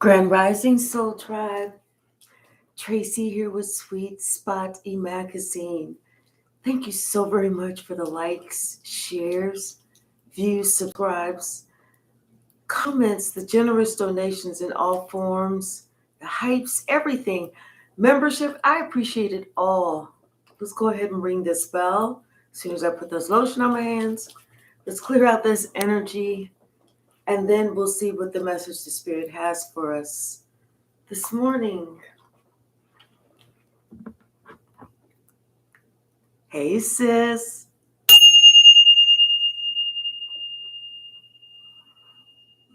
Grand Rising Soul Tribe, Tracy here with Sweet Spot e-magazine. Thank you so very much for the likes, shares, views, subscribes, comments, the generous donations in all forms, the hypes, everything. Membership, I appreciate it all. Let's go ahead and ring this bell. As soon as I put this lotion on my hands, let's clear out this energy, and then we'll see what the message the Spirit has for us this morning. Hey, sis.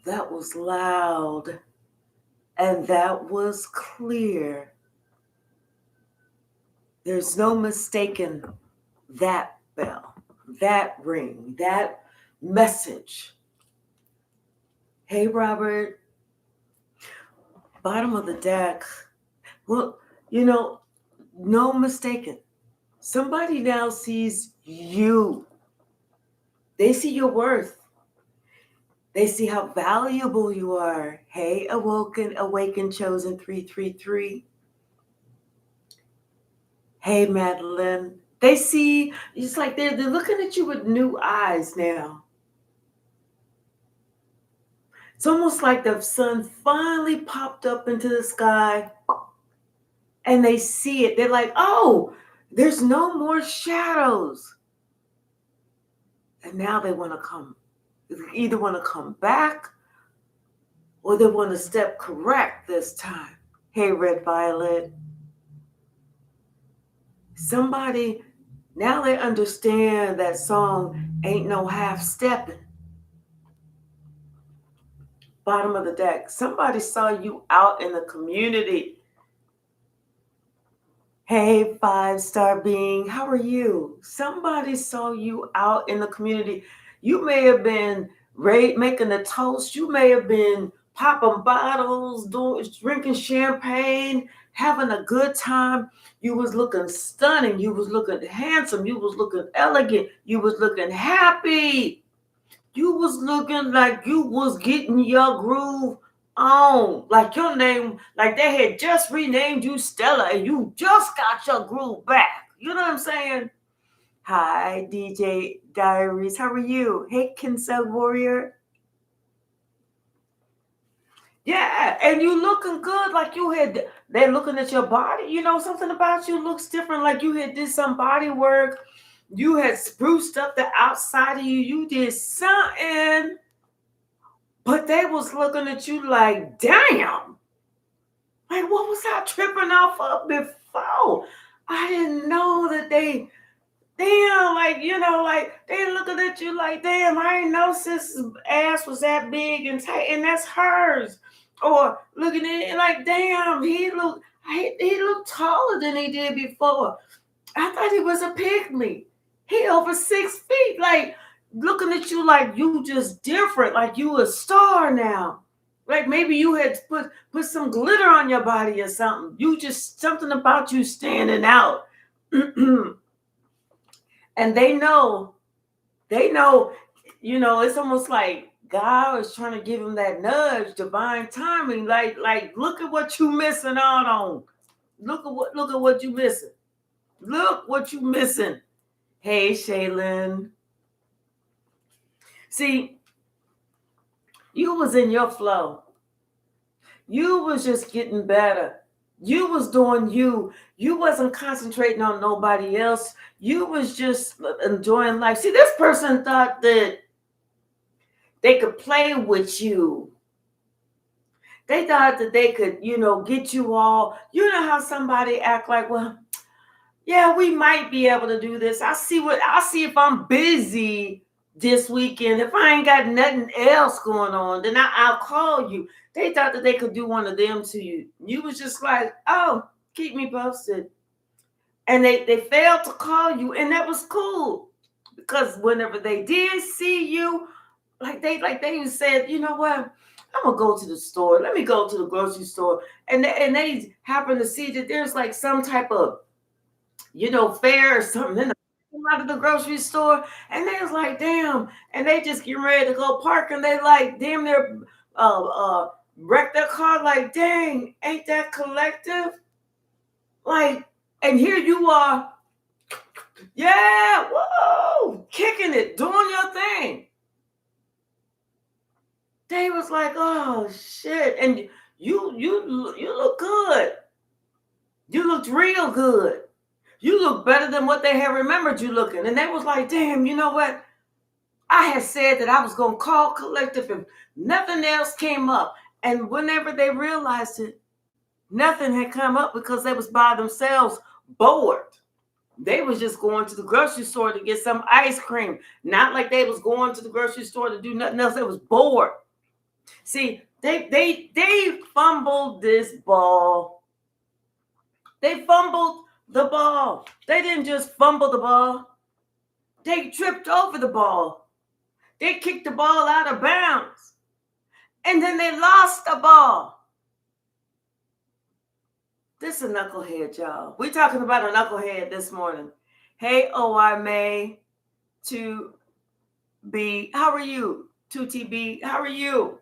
That was loud and that was clear. There's no mistaking that bell, that ring, that message. Hey, Robert. Bottom of the deck. Well, no mistaking. Somebody now sees you. They see your worth. They see how valuable you are. Hey, awakened, chosen 333. Hey, Madeline. They see, it's like they're looking at you with new eyes now. It's almost like the sun finally popped up into the sky and they see it. They're like, oh, there's no more shadows. And now they want to come. They either want to come back or they want to step correct this time. Hey, Red Violet. Somebody, now they understand that song, Ain't No Half Stepping. Bottom of the deck. Somebody saw you out in the community. Hey, 5-star being, how are you? Somebody saw you out in the community. You may have been making a toast. You may have been popping bottles, drinking champagne, having a good time. You was looking stunning. You was looking handsome. You was looking elegant. You was looking happy. You was looking like you was getting your groove on. Like your name, like they had just renamed you Stella and you just got your groove back. You know what I'm saying? Hi, DJ Diaries. How are you? Hey, Kinsel Warrior. Yeah, and you looking good, like you had, they're looking at your body. Something about you looks different, like you had did some body work. You had spruced up the outside of you. You did something. But they was looking at you like, damn. Like, what was I tripping off of before? I didn't know that they, damn, like they looking at you like, damn, I didn't know sis' ass was that big and tight, and that's hers. Or looking at it like, damn, he looked taller than he did before. I thought he was a pygmy. He over 6 feet, like looking at you like you just different, like you a star now. Like maybe you had put some glitter on your body or something. You just, something about you standing out. And they know, it's almost like God was trying to give him that nudge, divine timing. Like, look at what you missing out on. Look at what you missing. Look what you missing. Hey, Shaylin. See, you was in your flow. You was just getting better. You was doing you. You wasn't concentrating on nobody else. You was just enjoying life. See, this person thought that they could play with you. They thought that they could, get you all. You know how somebody act like, well, yeah, we might be able to do this. I'll see if I'm busy this weekend. If I ain't got nothing else going on, then I'll call you. They thought that they could do one of them to you. You was just like, oh, keep me posted. And they failed to call you, and that was cool. Because whenever they did see you, like they said, you know what? I'm gonna go to the store. Let me go to the grocery store. And they happen to see that there's like some type of, fair or something in the out of the grocery store, and they was like, damn, and they just get ready to go park, and they like, damn, they're wreck their car. Like, dang, ain't that collective? Like, and here you are, yeah, whoa, kicking it, doing your thing. They was like, oh shit, and you look good. You looked real good. You look better than what they had remembered you looking. And they was like, damn, you know what? I had said that I was gonna call collective if nothing else came up. And whenever they realized it, nothing had come up because they was by themselves, bored. They was just going to the grocery store to get some ice cream. Not like they was going to the grocery store to do nothing else. They was bored. See, they fumbled this ball. They fumbled the ball. They didn't just fumble the ball. They tripped over the ball. They kicked the ball out of bounds. And then they lost the ball. This is a knucklehead, y'all. We're talking about a knucklehead this morning. Hey, OI May, 2B, how are you? 2TB, how are you?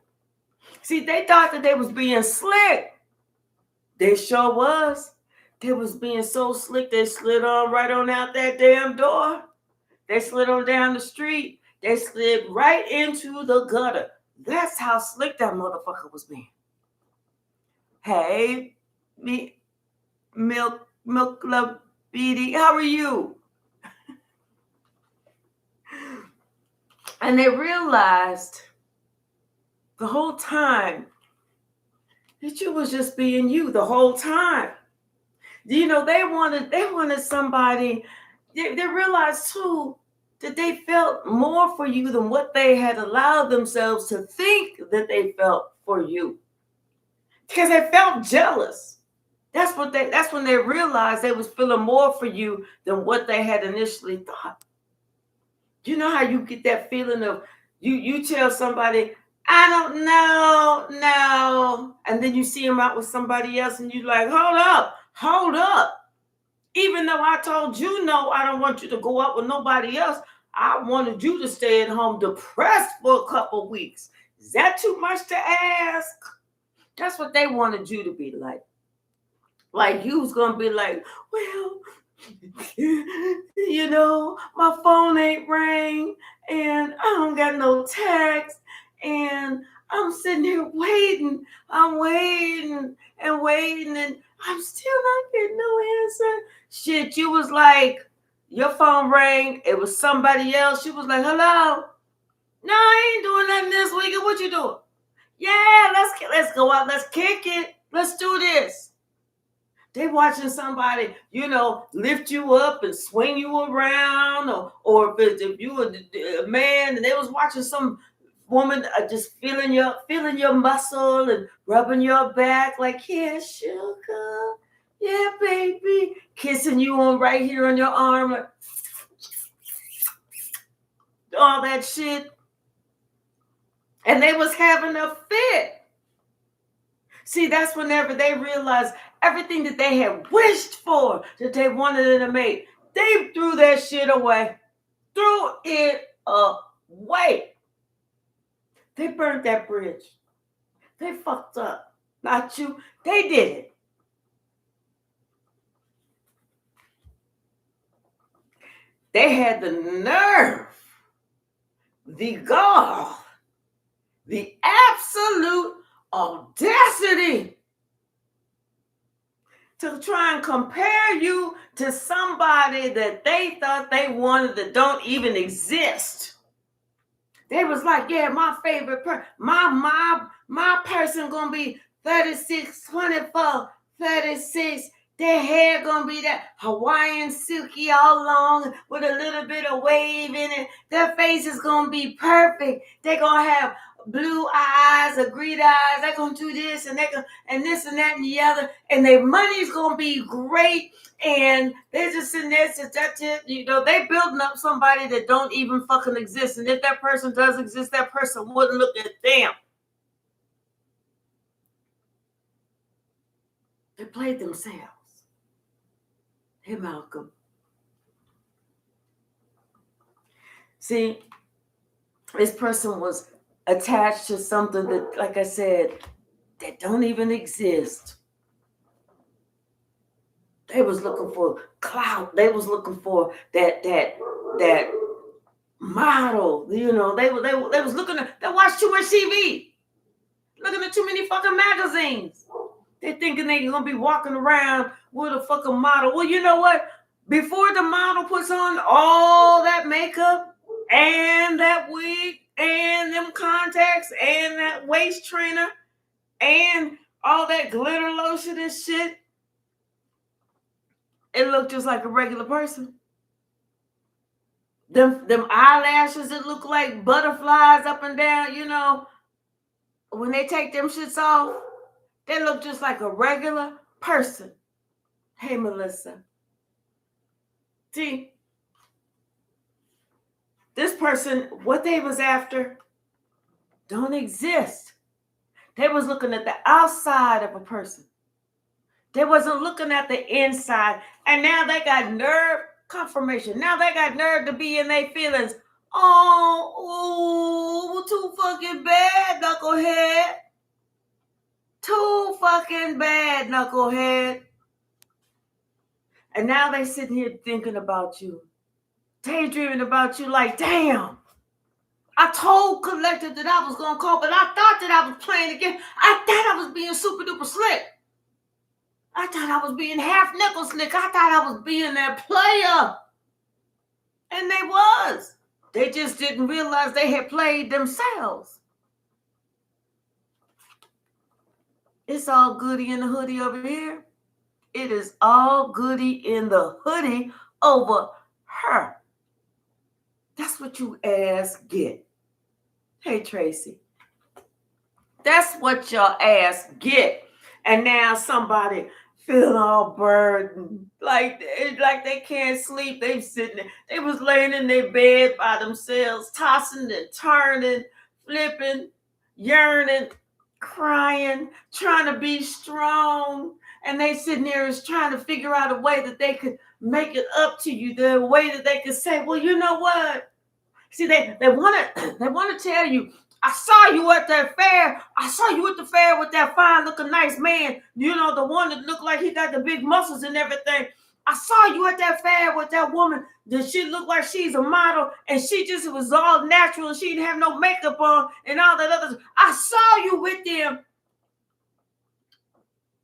See, they thought that they was being slick. They sure was. They was being so slick, they slid on right on out that damn door. They slid on down the street. They slid right into the gutter. That's how slick that motherfucker was being. Hey, Milk Love Beady, how are you? And they realized the whole time that you was just being you the whole time. You know, they wanted somebody. They realized too that they felt more for you than what they had allowed themselves to think that they felt for you. Because they felt jealous. That's when they realized they was feeling more for you than what they had initially thought. You know how you get that feeling of you tell somebody, I don't know, no. And then you see them out with somebody else and you're like, hold up. Even though I told you no, I don't want you to go out with nobody else. I wanted you to stay at home depressed for a couple weeks. Is that too much to ask? That's what they wanted you to be like. Like you was gonna be like, well, you know, my phone ain't rang and I don't got no text and I'm sitting here waiting. I'm waiting and waiting and I'm still not getting no answer. Shit, you was like, your phone rang. It was somebody else. She was like, hello. No, I ain't doing nothing this weekend. What you doing? Yeah, let's go out. Let's kick it. Let's do this. They watching somebody, you know, lift you up and swing you around, or if you were a man and they was watching some woman just feeling your muscle and rubbing your back, like, yeah, sugar, yeah, baby, kissing you on right here on your arm, all that shit, and they was having a fit. See, that's whenever they realized everything that they had wished for, that they wanted in a mate, they threw that shit away. Threw it away. They burnt that bridge. They fucked up. Not you. They did it. They had the nerve, the gall, the absolute audacity to try and compare you to somebody that they thought they wanted that don't even exist. They was like, yeah, my favorite person, my person gonna be 36, 24, 36. Their hair gonna be that Hawaiian silky all long with a little bit of wave in it. Their face is gonna be perfect. They're gonna have blue eyes or green eyes. They're gonna do this and and this and that and the other. And their money's gonna be great. And they're just sitting there, that's it. You know, they building up somebody that don't even fucking exist. And if that person does exist, that person wouldn't look at them. They played themselves. Hey, Malcolm. See, this person was attached to something that, like I said, that don't even exist. They was looking for clout. They was looking for that model. You know, they was looking at, they watched too much TV, looking at too many fucking magazines. They thinking they gonna be walking around with a fucking model. Well, you know what? Before the model puts on all that makeup and that wig and them contacts and that waist trainer and all that glitter lotion and shit, it looked just like a regular person. Them eyelashes that look like butterflies up and down, you know, when they take them shits off, they look just like a regular person. Hey, Melissa. See, this person, what they was after don't exist. They was looking at the outside of a person. They wasn't looking at the inside. And now they got nerve confirmation. Now they got nerve to be in their feelings. Oh, too fucking bad, knucklehead. Too fucking bad, knucklehead. And now they sitting here thinking about you. Daydreaming about you like, damn. I told Collector that I was going to call, but I thought that I was playing again. I thought I was being super duper slick. I thought I was being half nickel slick. I thought I was being that player. And they was. They just didn't realize they had played themselves. It's all goody in the hoodie over here. It is all goody in the hoodie over her. That's what you ass get. Hey, Tracy. That's what your ass get. And now somebody feeling all burdened, like they can't sleep. They sitting there. They was laying in their bed by themselves, tossing and turning, flipping, yearning, crying, trying to be strong. And they sitting there is trying to figure out a way that they could make it up to you, the way that they could say, well, you know what? See, they want to tell you, I saw you at that fair. I saw you at the fair with that fine looking nice man. You know, the one that looked like he got the big muscles and everything. I saw you at that fair with that woman that she looked like she's a model and she just was all natural and she didn't have no makeup on and all that other. I saw you with them.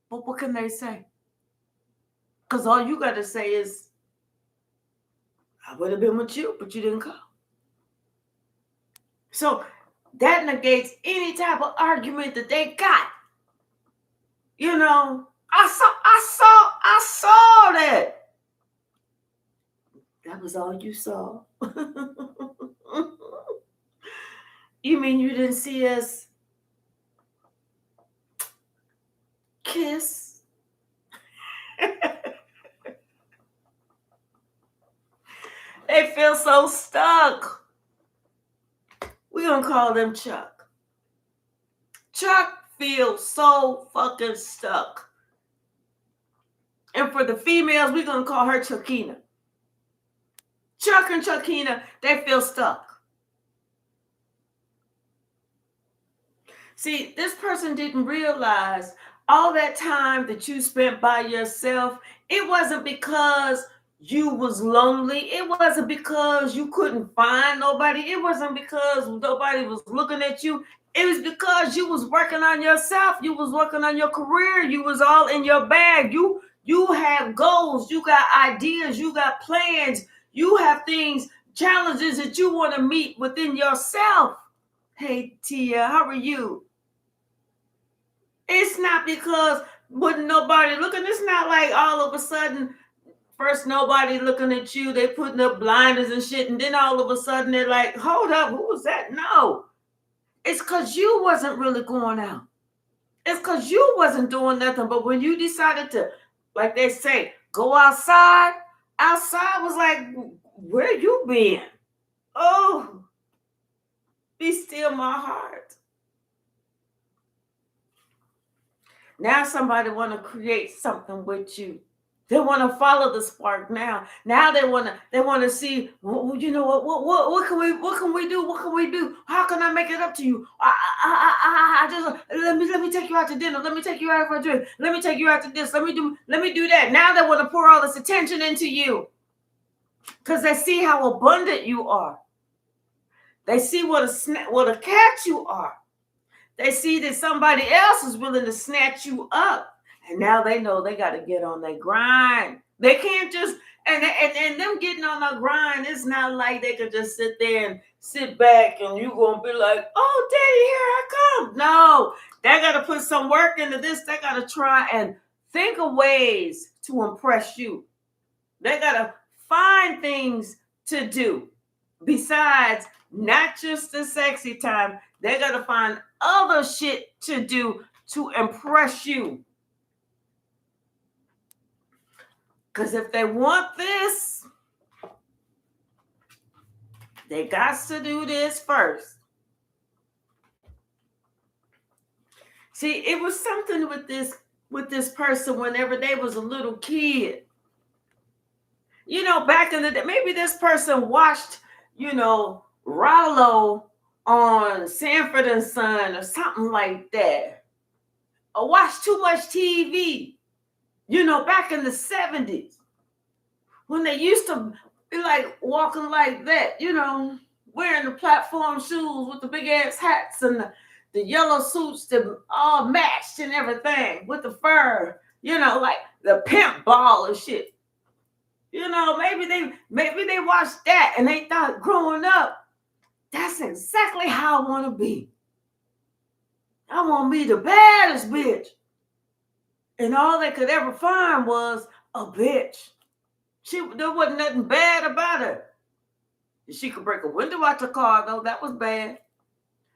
But what can they say? Because all you got to say is, I would have been with you, but you didn't come. So that negates any type of argument that they got. You know, I saw that. That was all you saw. You mean you didn't see us kiss? They feel so stuck. We're going to call them Chuck. Chuck feels so fucking stuck. And for the females, we're going to call her Chuckina. Chuck and Chuckina, they feel stuck. See, this person didn't realize all that time that you spent by yourself, it wasn't because you was lonely. It wasn't because you couldn't find nobody. It wasn't because nobody was looking at you. It was because you was working on yourself. You was working on your career. You was all in your bag. You have goals. You got ideas. You got plans. You have things, challenges that you want to meet within yourself. Hey, Tia, how are you? It's not because wasn't nobody looking. It's not like all of a sudden, first nobody looking at you, they putting up blinders and shit, and then all of a sudden they're like, hold up, who was that? No. It's because you wasn't really going out. It's because you wasn't doing nothing. But when you decided to, like they say, go outside was like, where you been? Oh, be still my heart. Now somebody want to create something with you. They want to follow the spark now. Now they want to see. Well, you know what can we do? What can we do? How can I make it up to you? I just let me take you out to dinner. Let me take you out for a drink. Let me take you out to this. Let me do that. Now they want to pour all this attention into you because they see how abundant you are. They see what a catch you are. They see that somebody else is willing to snatch you up. And now they know they got to get on their grind. They can't just, and them getting on their grind, it's not like they can just sit there and sit back and you're going to be like, oh, daddy, here I come. No, they got to put some work into this. They got to try and think of ways to impress you. They got to find things to do besides not just the sexy time. They got to find other shit to do to impress you. Because if they want this, they got to do this first. See, it was something with this person whenever they was a little kid. You know, back in the day, maybe this person watched, you know, Rollo on Sanford and Son or something like that. Or watched too much TV. You know, back in the 70s, when they used to be like walking like that, you know, wearing the platform shoes with the big ass hats and the yellow suits that all matched and everything with the fur, you know, like the pimp ball and shit. You know, maybe they watched that and they thought growing up, that's exactly how I want to be. I want to be the baddest bitch. And all they could ever find was a bitch. There wasn't nothing bad about her. She could break a window out the car, though. That was bad.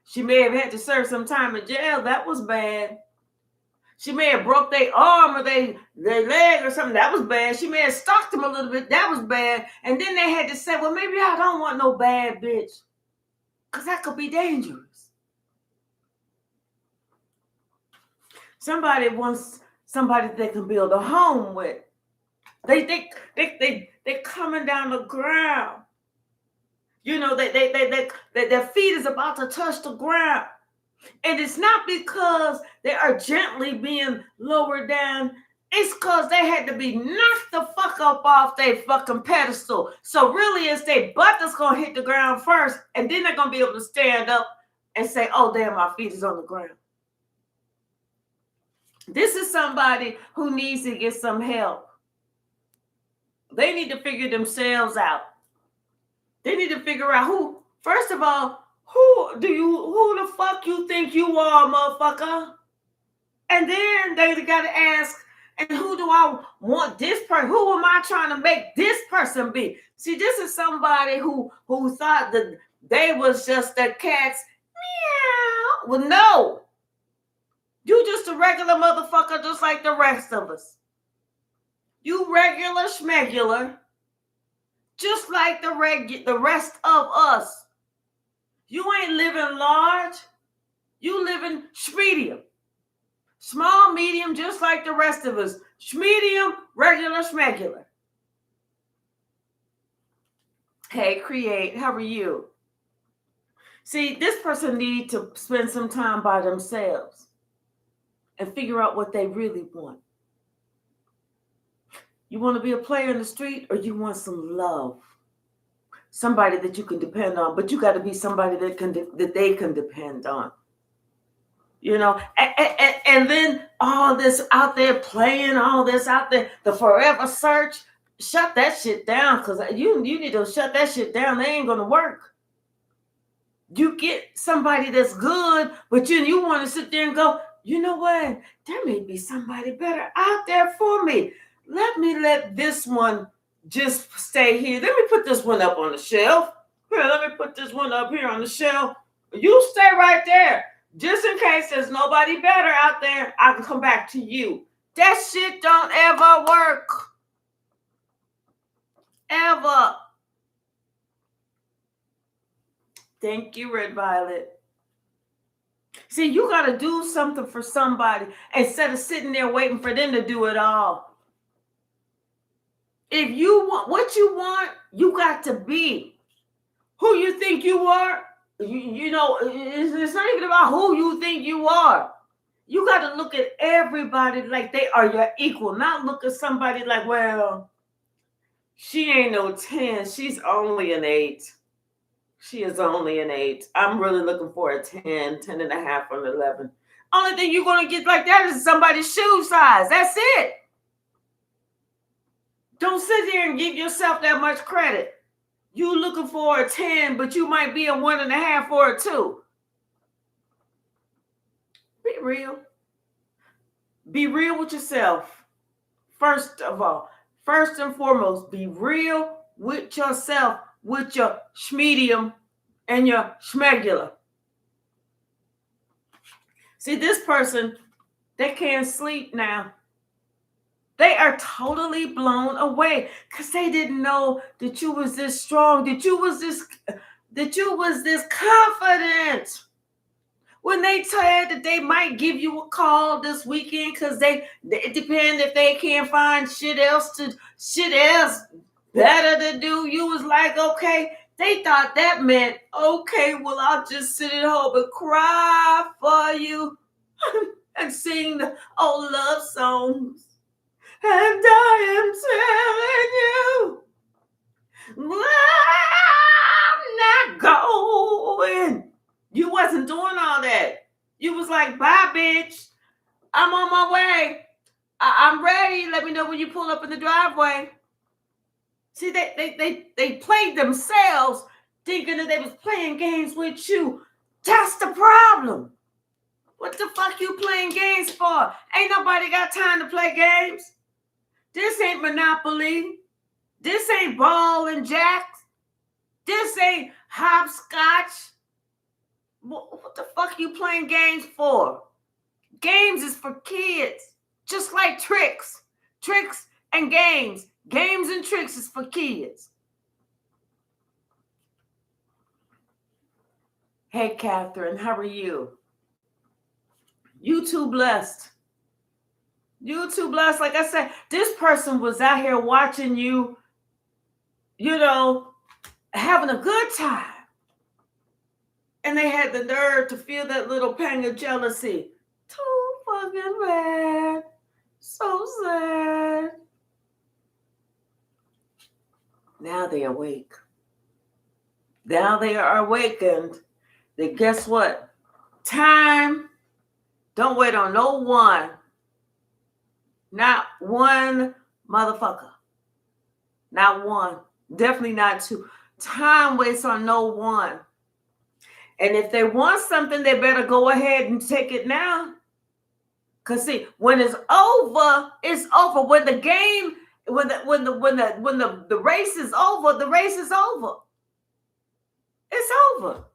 She may have had to serve some time in jail. That was bad. She may have broke their arm or their leg or something. That was bad. She may have stalked them a little bit. That was bad. And then they had to say, well, maybe I don't want no bad bitch. Because that could be dangerous. Somebody wants somebody they can build a home with. They coming down the ground. You know, their feet is about to touch the ground. And it's not because they are gently being lowered down. It's because they had to be knocked the fuck up off their fucking pedestal. So really, it's their butt that's going to hit the ground first. And then they're going to be able to stand up and say, oh, damn, my feet is on the ground. This is somebody who needs to get some help. They need to figure themselves out. They need to figure out who, first of all, who the fuck you think you are, motherfucker? And then they got to ask, and who do I want this person? Who am I trying to make this person be? See, this is somebody who thought that they was just the cat's meow. Well, no. You just a regular motherfucker just like the rest of us. You regular schmegular, just like the rest of us. You ain't living large. You living schmedium. Small, medium, just like the rest of us. Schmedium, regular, schmegular. Hey, Create, how are you? See, this person need to spend some time by themselves and figure out what they really want. You want to be a player in the street, or you want some love? Somebody that you can depend on, but you got to be somebody that they can depend on. You know, and then all this out there playing, all this out there, the forever search, shut that shit down, because you need to shut that shit down. They ain't going to work. You get somebody that's good, but you want to sit there and go, you know what? There may be somebody better out there for me. Let this one just stay here. Let me put this one up on the shelf. Here, let me put this one up here on the shelf. You stay right there. Just in case there's nobody better out there, I can come back to you. That shit don't ever work. Ever. Thank you, Red Violet. See, you got to do something for somebody instead of sitting there waiting for them to do it all. If you want what you want, you got to be who you think you are. You know, it's not even about who you think you are. You got to look at everybody like they are your equal, not look at somebody like, well, she ain't no 10. She's only an 8. She is only an 8. I'm really looking for a 10, 10 and a half, or an 11. Only thing you're going to get like that is somebody's shoe size. That's it. Don't sit there and give yourself that much credit. You looking for a 10, but you might be a 1.5 or a 2. Be real. Be real with yourself. First of all, first and foremost, be real with yourself, with your schmedium and your schmegula. See, this person, they can't sleep now. They are totally blown away because they didn't know that you was this strong, that you was this confident. When they said that they might give you a call this weekend because it depends if they can't find shit else better to do, you was like, okay. They thought that meant, okay, well, I'll just sit at home and cry for you and sing the old love songs. And I am telling you, I'm not going. You wasn't doing all that. You was like, bye, bitch. I'm on my way. I'm ready. Let me know when you pull up in the driveway. See, they played themselves thinking that they was playing games with you. That's the problem. What the fuck you playing games for? Ain't nobody got time to play games. This ain't Monopoly. This ain't ball and jacks. This ain't hopscotch. What the fuck you playing games for? Games is for kids. Just like tricks. Tricks and games. Games and tricks is for kids. Hey, Catherine, how are you? You too blessed. You too blessed. Like I said, this person was out here watching you, you know, having a good time. And they had the nerve to feel that little pang of jealousy. Too fucking bad. So sad. Now they awake. Now they are awakened. Then guess what? Time. Don't wait on no one. Not one motherfucker. Not one. Definitely not two. Time waits on no one. And if they want something, they better go ahead and take it now. Because see, when it's over, it's over. When the game, when the race is over, the race is over. It's over.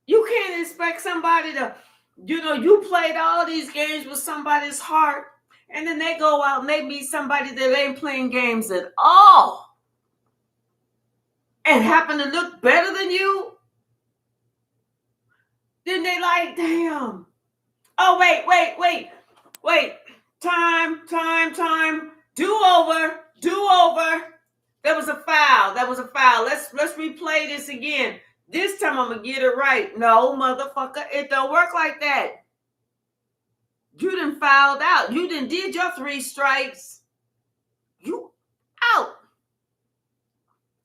You can't expect somebody to, you played all these games with somebody's heart. And then they go out and they meet somebody that ain't playing games at all and happen to look better than you. Then they like, damn. Oh, wait. Time. Do over. That was a foul. Let's replay this again. This time I'm going to get it right. No, motherfucker, it don't work like that. You done fouled out. You done did your 3 strikes. You out.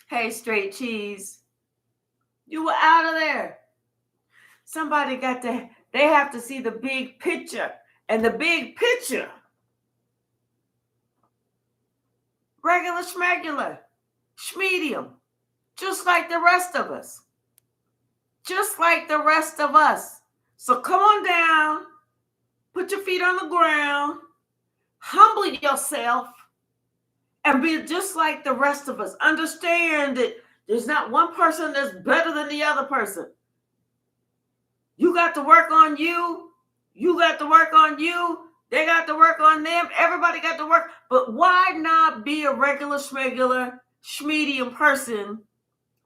Hey, straight cheese. You were out of there. Somebody they have to see the big picture. And the big picture. Regular schmegular. Schmedium. Just like the rest of us. So come on down. Put your feet on the ground, humble yourself, and be just like the rest of us. Understand that there's not one person that's better than the other person. You got to work on you. You got to work on you. They got to work on them. Everybody got to work. But why not be a regular, schmegular, schmedium person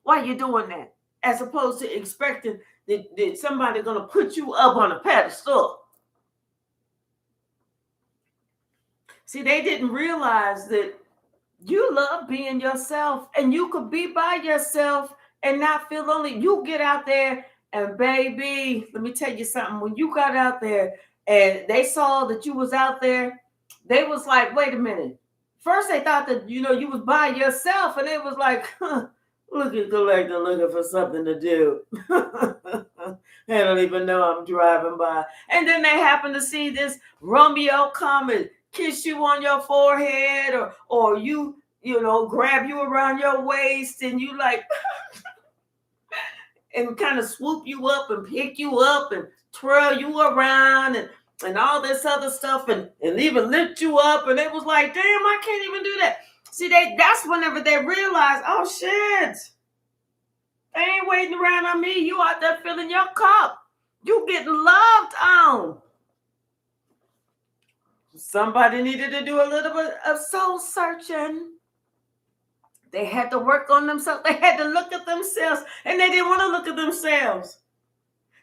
while you're doing that? As opposed to expecting that somebody's going to put you up on a pedestal. See, they didn't realize that You love being yourself, and you could be by yourself and not feel lonely. You get out there, and baby, let me tell you something. When you got out there and they saw that you was out there, they was like, wait a minute. First they thought that, you was by yourself, and it was like, look at Collector looking for something to do. They don't even know I'm driving by. And then they happen to see this Romeo come and kiss you on your forehead, or grab you around your waist, and you like and kind of swoop you up and pick you up and twirl you around and all this other stuff, and even lift you up. And it was like, damn, I can't even do that. See, that's whenever they realize, oh shit, they ain't waiting around on me. You out there filling your cup. You getting loved on. Somebody needed to do a little bit of soul searching. They had to work on themselves. They had to look at themselves, and they didn't want to look at themselves.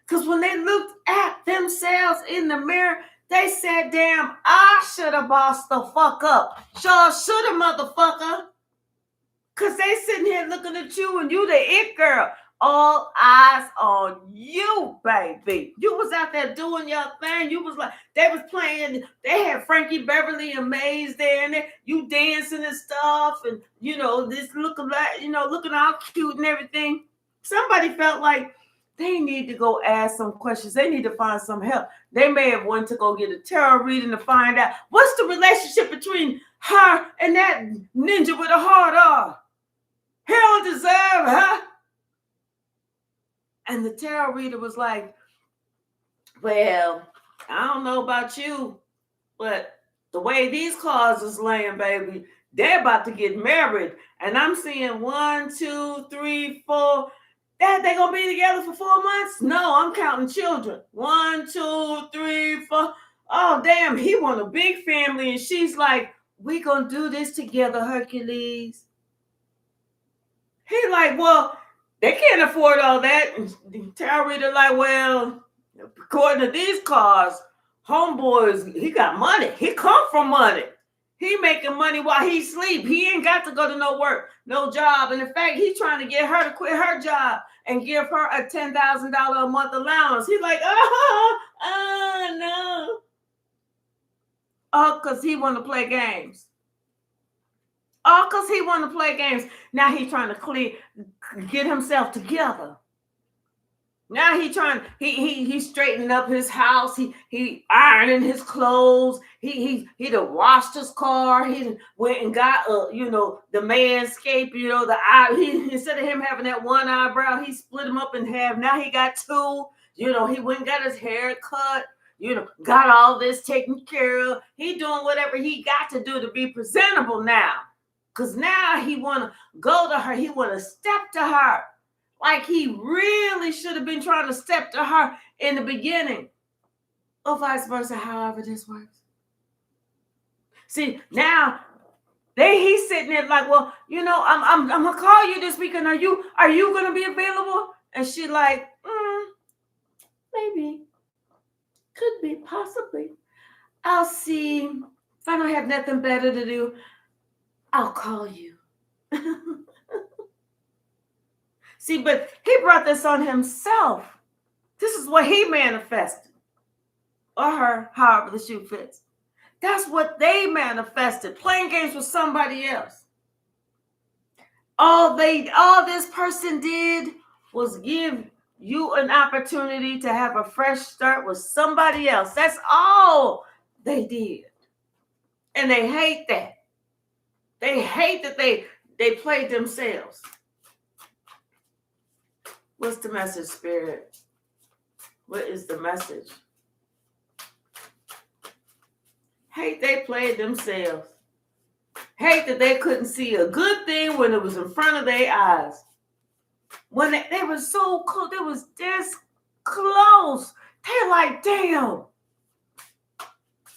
Because when they looked at themselves in the mirror, they said, damn, I should have bossed the fuck up. Sure should have, motherfucker. Because they sitting here looking at you, and you the it girl. All eyes on you, baby. You was out there doing your thing. You was like, they was playing. They had Frankie Beverly and Maze there, and you dancing and stuff, and this looking like, looking all cute and everything. Somebody felt like they need to go ask some questions. They need to find some help. They may have wanted to go get a tarot reading to find out what's the relationship between her and that ninja with a hard R. He don't deserve her. And the tarot reader was like, well, I don't know about you, but the way these cards is laying, baby, they're about to get married. And I'm seeing 1, 2, 3, 4. That they gonna be together for 4 months? No, I'm counting children. 1, 2, 3, 4. Oh, damn, he want a big family. And she's like, we gonna do this together, Hercules. He like, well, they can't afford all that. And the tarot reader like, well, according to these cards, homeboys, he got money. He come from money. He making money while he sleep. He ain't got to go to no work, no job. And in fact, he trying to get her to quit her job and give her a $10,000 a month allowance. He's like, no. Oh, because he want to play games. Because he want to play games. Now he's trying to get himself together. Now he's straightening up his house. He ironing his clothes. He done washed his car. He went and got the manscape. Instead of him having that one eyebrow, he split him up in half. Now he got two. He went and got his hair cut. Got all this taken care of. He doing whatever he got to do to be presentable now. Because now he want to go to her. He want to step to her. Like he really should have been trying to step to her in the beginning. Or vice versa, however this works. See, now he's sitting there like, well, I'm gonna call you this weekend. Are you gonna be available? And she like, maybe. Could be, possibly. I'll see. If I don't have nothing better to do, I'll call you. See, but he brought this on himself. This is what he manifested. Or her, however the shoe fits. That's what they manifested. Playing games with somebody else. All this person did was give you an opportunity to have a fresh start with somebody else. That's all they did. And they hate that. They hate that they played themselves. What's the message, Spirit? What is the message? Hate they played themselves. Hate that they couldn't see a good thing when it was in front of their eyes. When they were so close, they was this close. They're like, damn.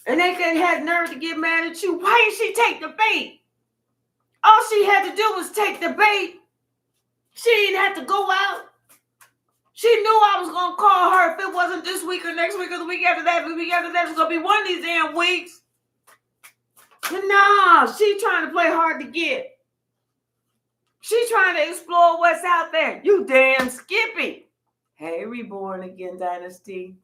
And they had nerve to get mad at you. Why didn't she take the bait? All she had to do was take the bait. She didn't have to go out. She knew I was going to call her if it wasn't this week or next week or the week after that. The week after that was going to be one of these damn weeks. No, she trying to play hard to get. She trying to explore what's out there. You damn Skippy. Hey, Reborn Again Dynasty.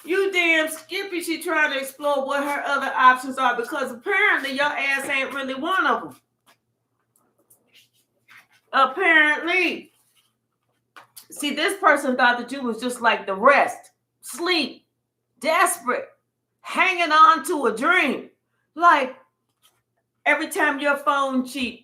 You damn Skippy. She trying to explore what her other options are because apparently your ass ain't really one of them. Apparently. See, this person thought that you was just like the rest. Sleep. Desperate. Hanging on to a dream. Like, every time your phone chirp,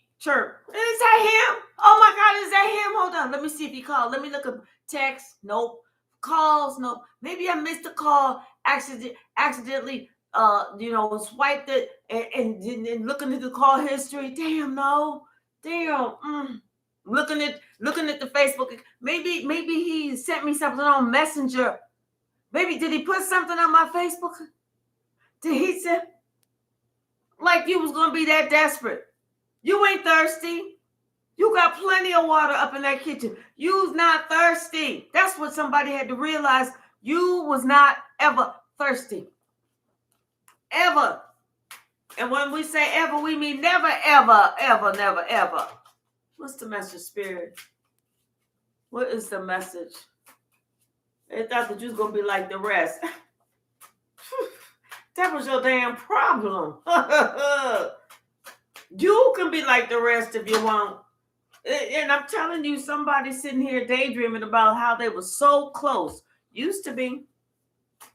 is that him? Oh my God, is that him? Hold on, let me see if he called. Let me look at text. Nope. Calls. Nope. Maybe I missed a call. Accidentally, swiped it and looking at the call history. Damn, no. Damn. Looking at the Facebook. Maybe he sent me something on Messenger. Maybe did he put something on my Facebook? Did he say? Like you was going to be that desperate. You ain't thirsty. You got plenty of water up in that kitchen. You's not thirsty. That's what somebody had to realize. You was not ever thirsty. Ever. And when we say ever, we mean never, ever, ever, never, ever. What's the message, Spirit? What is the message? They thought that you was going to be like the rest. That was your damn problem. You can be like the rest if you want. And I'm telling you, somebody sitting here daydreaming about how they were so close. Used to be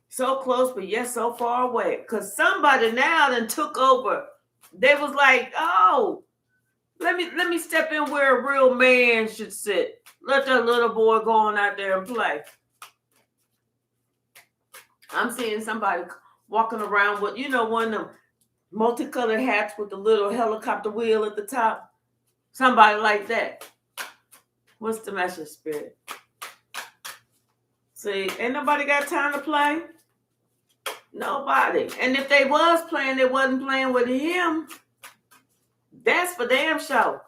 so close, but yet so far away. Because somebody now then took over. They was like, oh, let me step in where a real man should sit. Let that little boy go on out there and play. I'm seeing somebody walking around with, one of them multicolored hats with the little helicopter wheel at the top. Somebody like that. What's the message, Spirit? See, ain't nobody got time to play. Nobody. And if they was playing, they wasn't playing with him. That's for damn sure.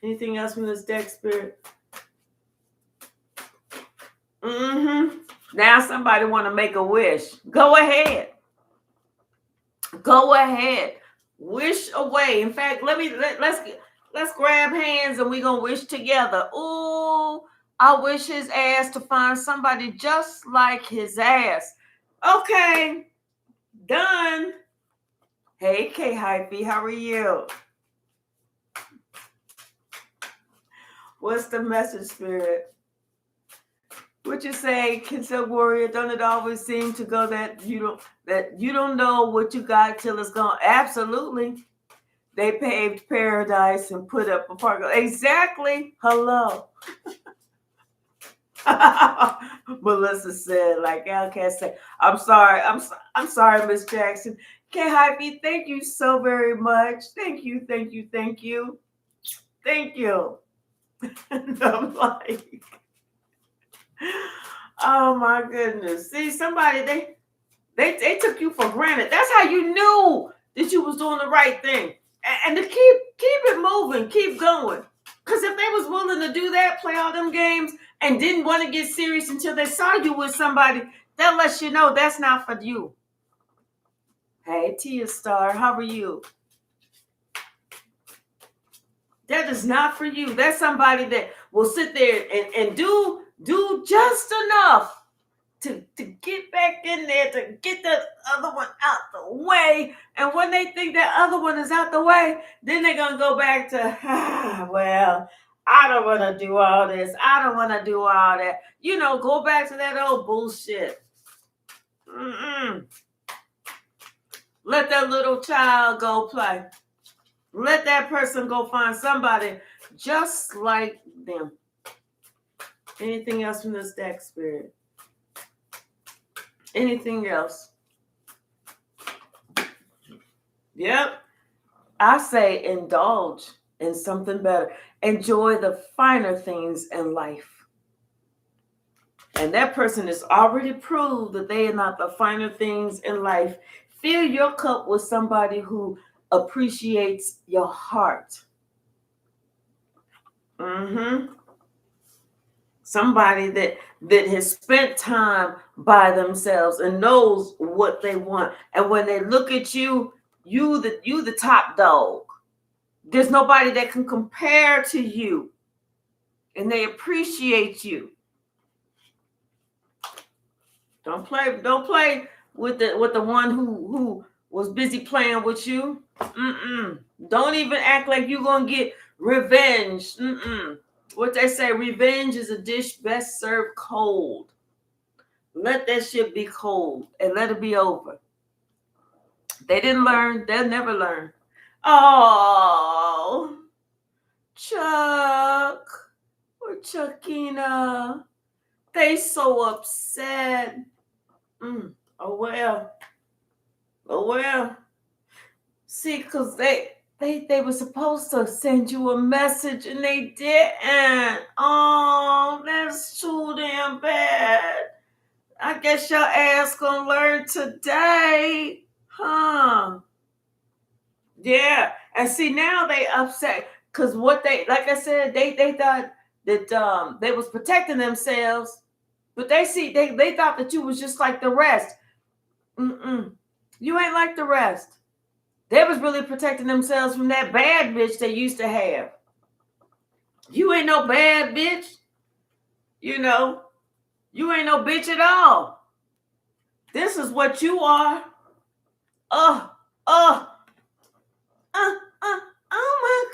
Anything else from this deck, Spirit? Now somebody want to make a wish. Go ahead. Go ahead. Wish away. In fact, let's grab hands and we're gonna wish together. Ooh, I wish his ass to find somebody just like his ass. Okay. Done. Hey, K Hypsee, how are you? What's the message, Spirit? What you say, Kinsel Warrior? Don't it always seem to go that you don't know what you got till it's gone? Absolutely. They paved paradise and put up a park. Exactly. Hello. Melissa said, like Al can't say, I'm sorry. I'm sorry, Miss Jackson. K Hypsee, thank you so very much. Thank you. Thank you. Thank you. Thank you. And I'm like, oh my goodness. See, somebody they took you for granted. That's how you knew that you was doing the right thing. And to keep it moving, keep going. Because if they was willing to do that, play all them games, and didn't want to get serious until they saw you with somebody, that lets you know that's not for you. Hey, Tia Star, how are you? That is not for you. That's somebody that will sit there and do just enough to get back in there, to get the other one out the way. And when they think that other one is out the way, then they're going to go back to, well, I don't want to do all this. I don't want to do all that. Go back to that old bullshit. Let that little child go play. Let that person go find somebody just like them. Anything else from this deck, Spirit? Anything else? Yep. I say indulge in something better. Enjoy the finer things in life. And that person has already proved that they are not the finer things in life. Fill your cup with somebody who appreciates your heart. Somebody that has spent time by themselves and knows what they want. And when they look at you, you the top dog. There's nobody that can compare to you. And they appreciate you. Don't play with the one who was busy playing with you. Don't even act like you're gonna get revenge. What they say, revenge is a dish best served cold. Let that shit be cold and let it be over. They didn't learn. They'll never learn. Oh, Chuck or Chuckina, they so upset. Oh well. See, because they were supposed to send you a message and they didn't. Oh, that's too damn bad. I guess your ass gonna learn today, huh? Yeah, and see now they upset because what they, like I said, they thought that they was protecting themselves, but they thought that you was just like the rest. You ain't like the rest. They was really protecting themselves from that bad bitch they used to have. You ain't no bad bitch. You know, you ain't no bitch at all. This is what you are. Oh my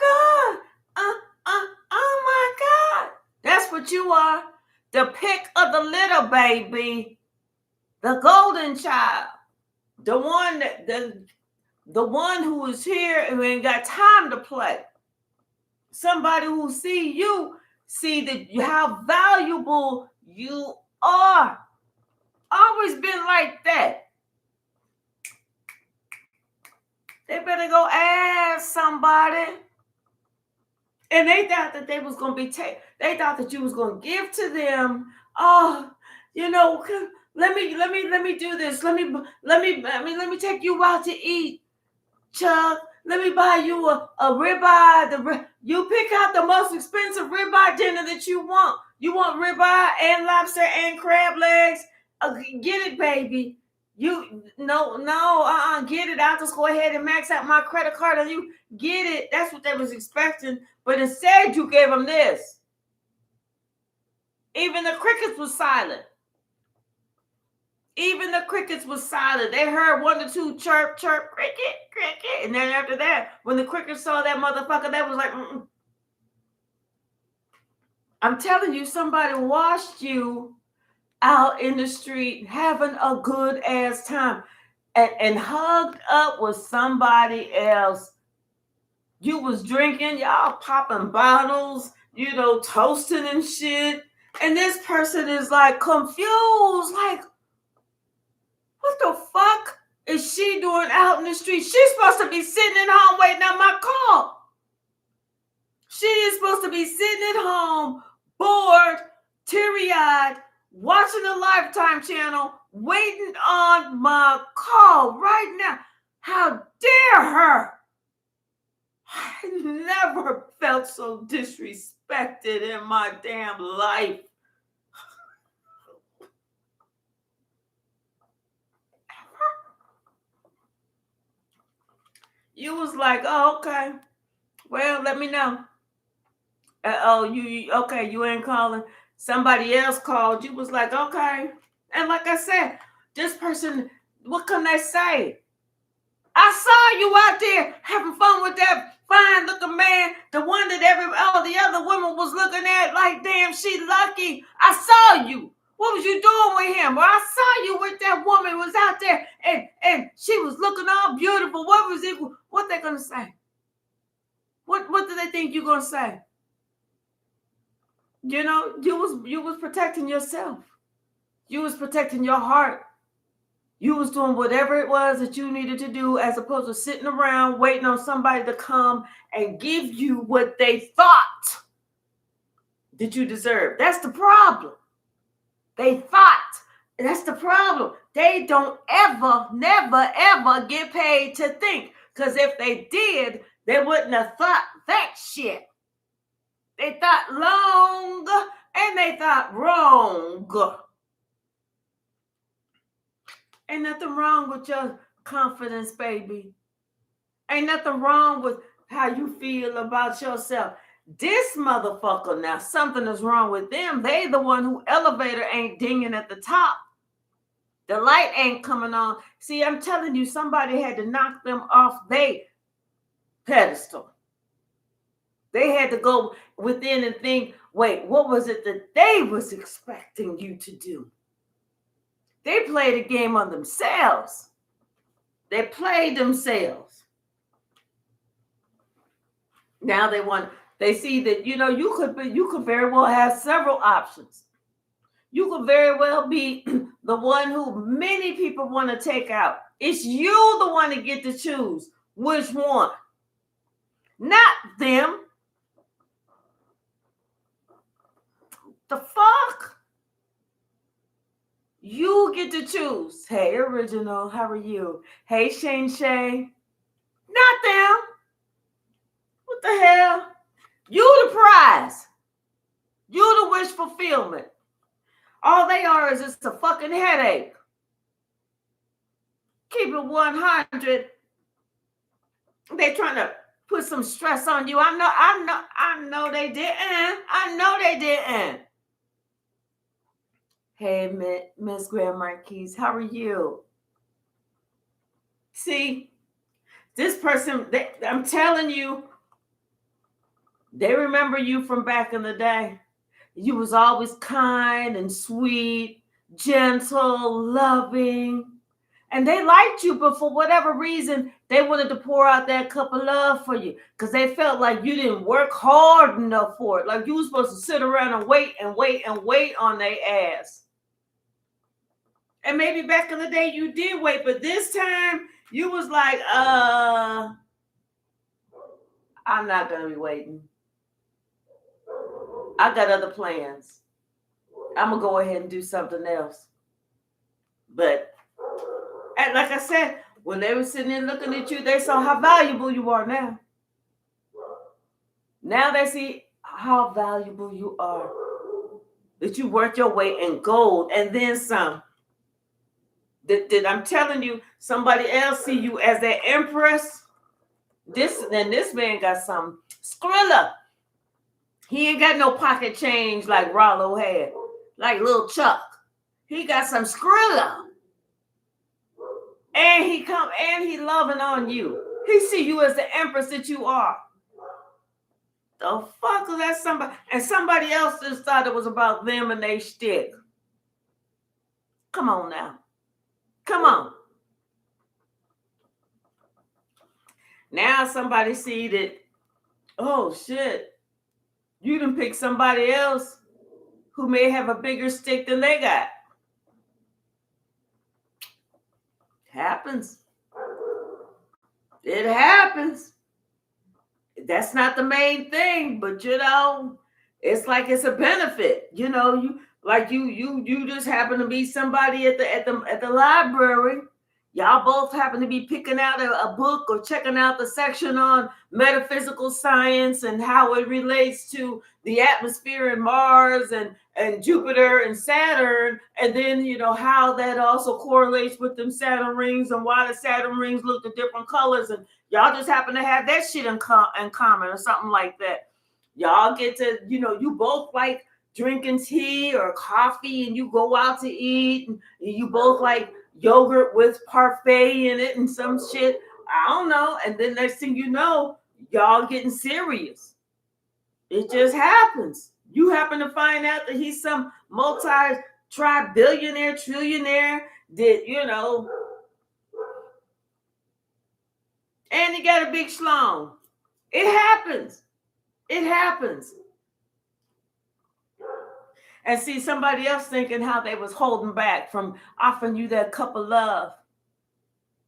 God. Oh my God. That's what you are. The pick of the litter, baby. The golden child. The one that the one who is here and ain't got time to play. Somebody who see that how valuable you are. Always been like that. They better go ask somebody. And they thought that they was gonna be they thought that you was gonna give to them. Oh, let me do this. Let me take you out to eat, Chuck. Let me buy you a ribeye. You pick out the most expensive ribeye dinner that you want. You want ribeye and lobster and crab legs? Get it, baby. Get it. I'll just go ahead and max out my credit card on you. Get it. That's what they was expecting. But instead, you gave them this. Even the crickets was silent. Even the crickets was silent. They heard 1 or 2 chirp, chirp, cricket, cricket. And then after that, when the crickets saw that motherfucker, that was like, I'm telling you, somebody watched you out in the street having a good ass time and hugged up with somebody else. You was drinking, y'all popping bottles, toasting and shit. And this person is like confused, like, what the fuck is she doing out in the street? She's supposed to be sitting at home waiting on my call. She is supposed to be sitting at home, bored, teary-eyed, watching the Lifetime channel, waiting on my call right now. How dare her? I never felt so disrespected in my damn life. You was like, oh, okay. Well, let me know. You ain't calling. Somebody else called. You was like, okay. And like I said, this person, what can they say? I saw you out there having fun with that fine looking man, the one that all the other women was looking at like, damn, she lucky. I saw you. What was you doing with him? Or I saw you with that woman who was out there and she was looking all beautiful. What they gonna say? What do they think you're gonna say? You was protecting yourself. You was protecting your heart. You was doing whatever it was that you needed to do as opposed to sitting around waiting on somebody to come and give you what they thought that you deserved. That's the problem. They thought. That's the problem. They don't never, ever get paid to think. Because if they did, they wouldn't have thought that shit. They thought long And they thought, wrong. Ain't nothing wrong with your confidence, baby. Ain't nothing wrong with how you feel about yourself. This motherfucker, now something is wrong with them. They the one who elevator ain't dinging at the top. The light ain't coming on. See, I'm telling you, somebody had to knock them off their pedestal. They had to go within and think, wait, what was it that they was expecting you to do? They played a game on themselves. They played themselves. Now they see that, you could very well have several options. You could very well be the one who many people want to take out. It's you the one to get to choose which one. Not them. The fuck? You get to choose. Hey, Original, how are you? Hey, Shane Shay. Not them. What the hell? You the prize. You the wish fulfillment. All they are is just a fucking headache. Keep it 100. They trying to put some stress on you. I know they didn't. I know they didn't. Hey, Miss Grand Marquise, how are you? See, this person, I'm telling you, they remember you from back in the day. You was always kind and sweet, gentle, loving. And they liked you, but for whatever reason, they wanted to pour out that cup of love for you because they felt like you didn't work hard enough for it. Like you were supposed to sit around and wait on their ass. And maybe back in the day you did wait, but this time you was like, I'm not going to be waiting. I got other plans. I'm going to go ahead and do something else. But and like I said, when they were sitting there looking at you, they saw how valuable you are now. Now they see how valuable you are. That you worth your weight in gold and then some. That I'm telling you, somebody else see you as that empress. This man got some Skrilla. He ain't got no pocket change like Rollo had, like Lil Chuck. He got some Skrilla. And he loving on you. He see you as the empress that you are. The fuck is that somebody? And somebody else just thought it was about them and they shtick. Come on now. Come on. Now somebody see that, oh shit, you done pick somebody else who may have a bigger stick than they got. Happens. It happens. That's not the main thing, but it's like it's a benefit. You just happen to be somebody at the library. Y'all both happen to be picking out a book or checking out the section on metaphysical science and how it relates to the atmosphere and Mars and Jupiter and Saturn. And then, how that also correlates with them Saturn rings and why the Saturn rings look the different colors. And y'all just happen to have that shit in common or something like that. Y'all get to, you both like drinking tea or coffee and you go out to eat and you both like yogurt with parfait in it and some shit. I don't know. And then next thing you know, y'all getting serious. It just happens. You happen to find out that he's some multi-billionaire, trillionaire that, and he got a big schlong. It happens. It happens. And see somebody else thinking how they was holding back from offering you that cup of love.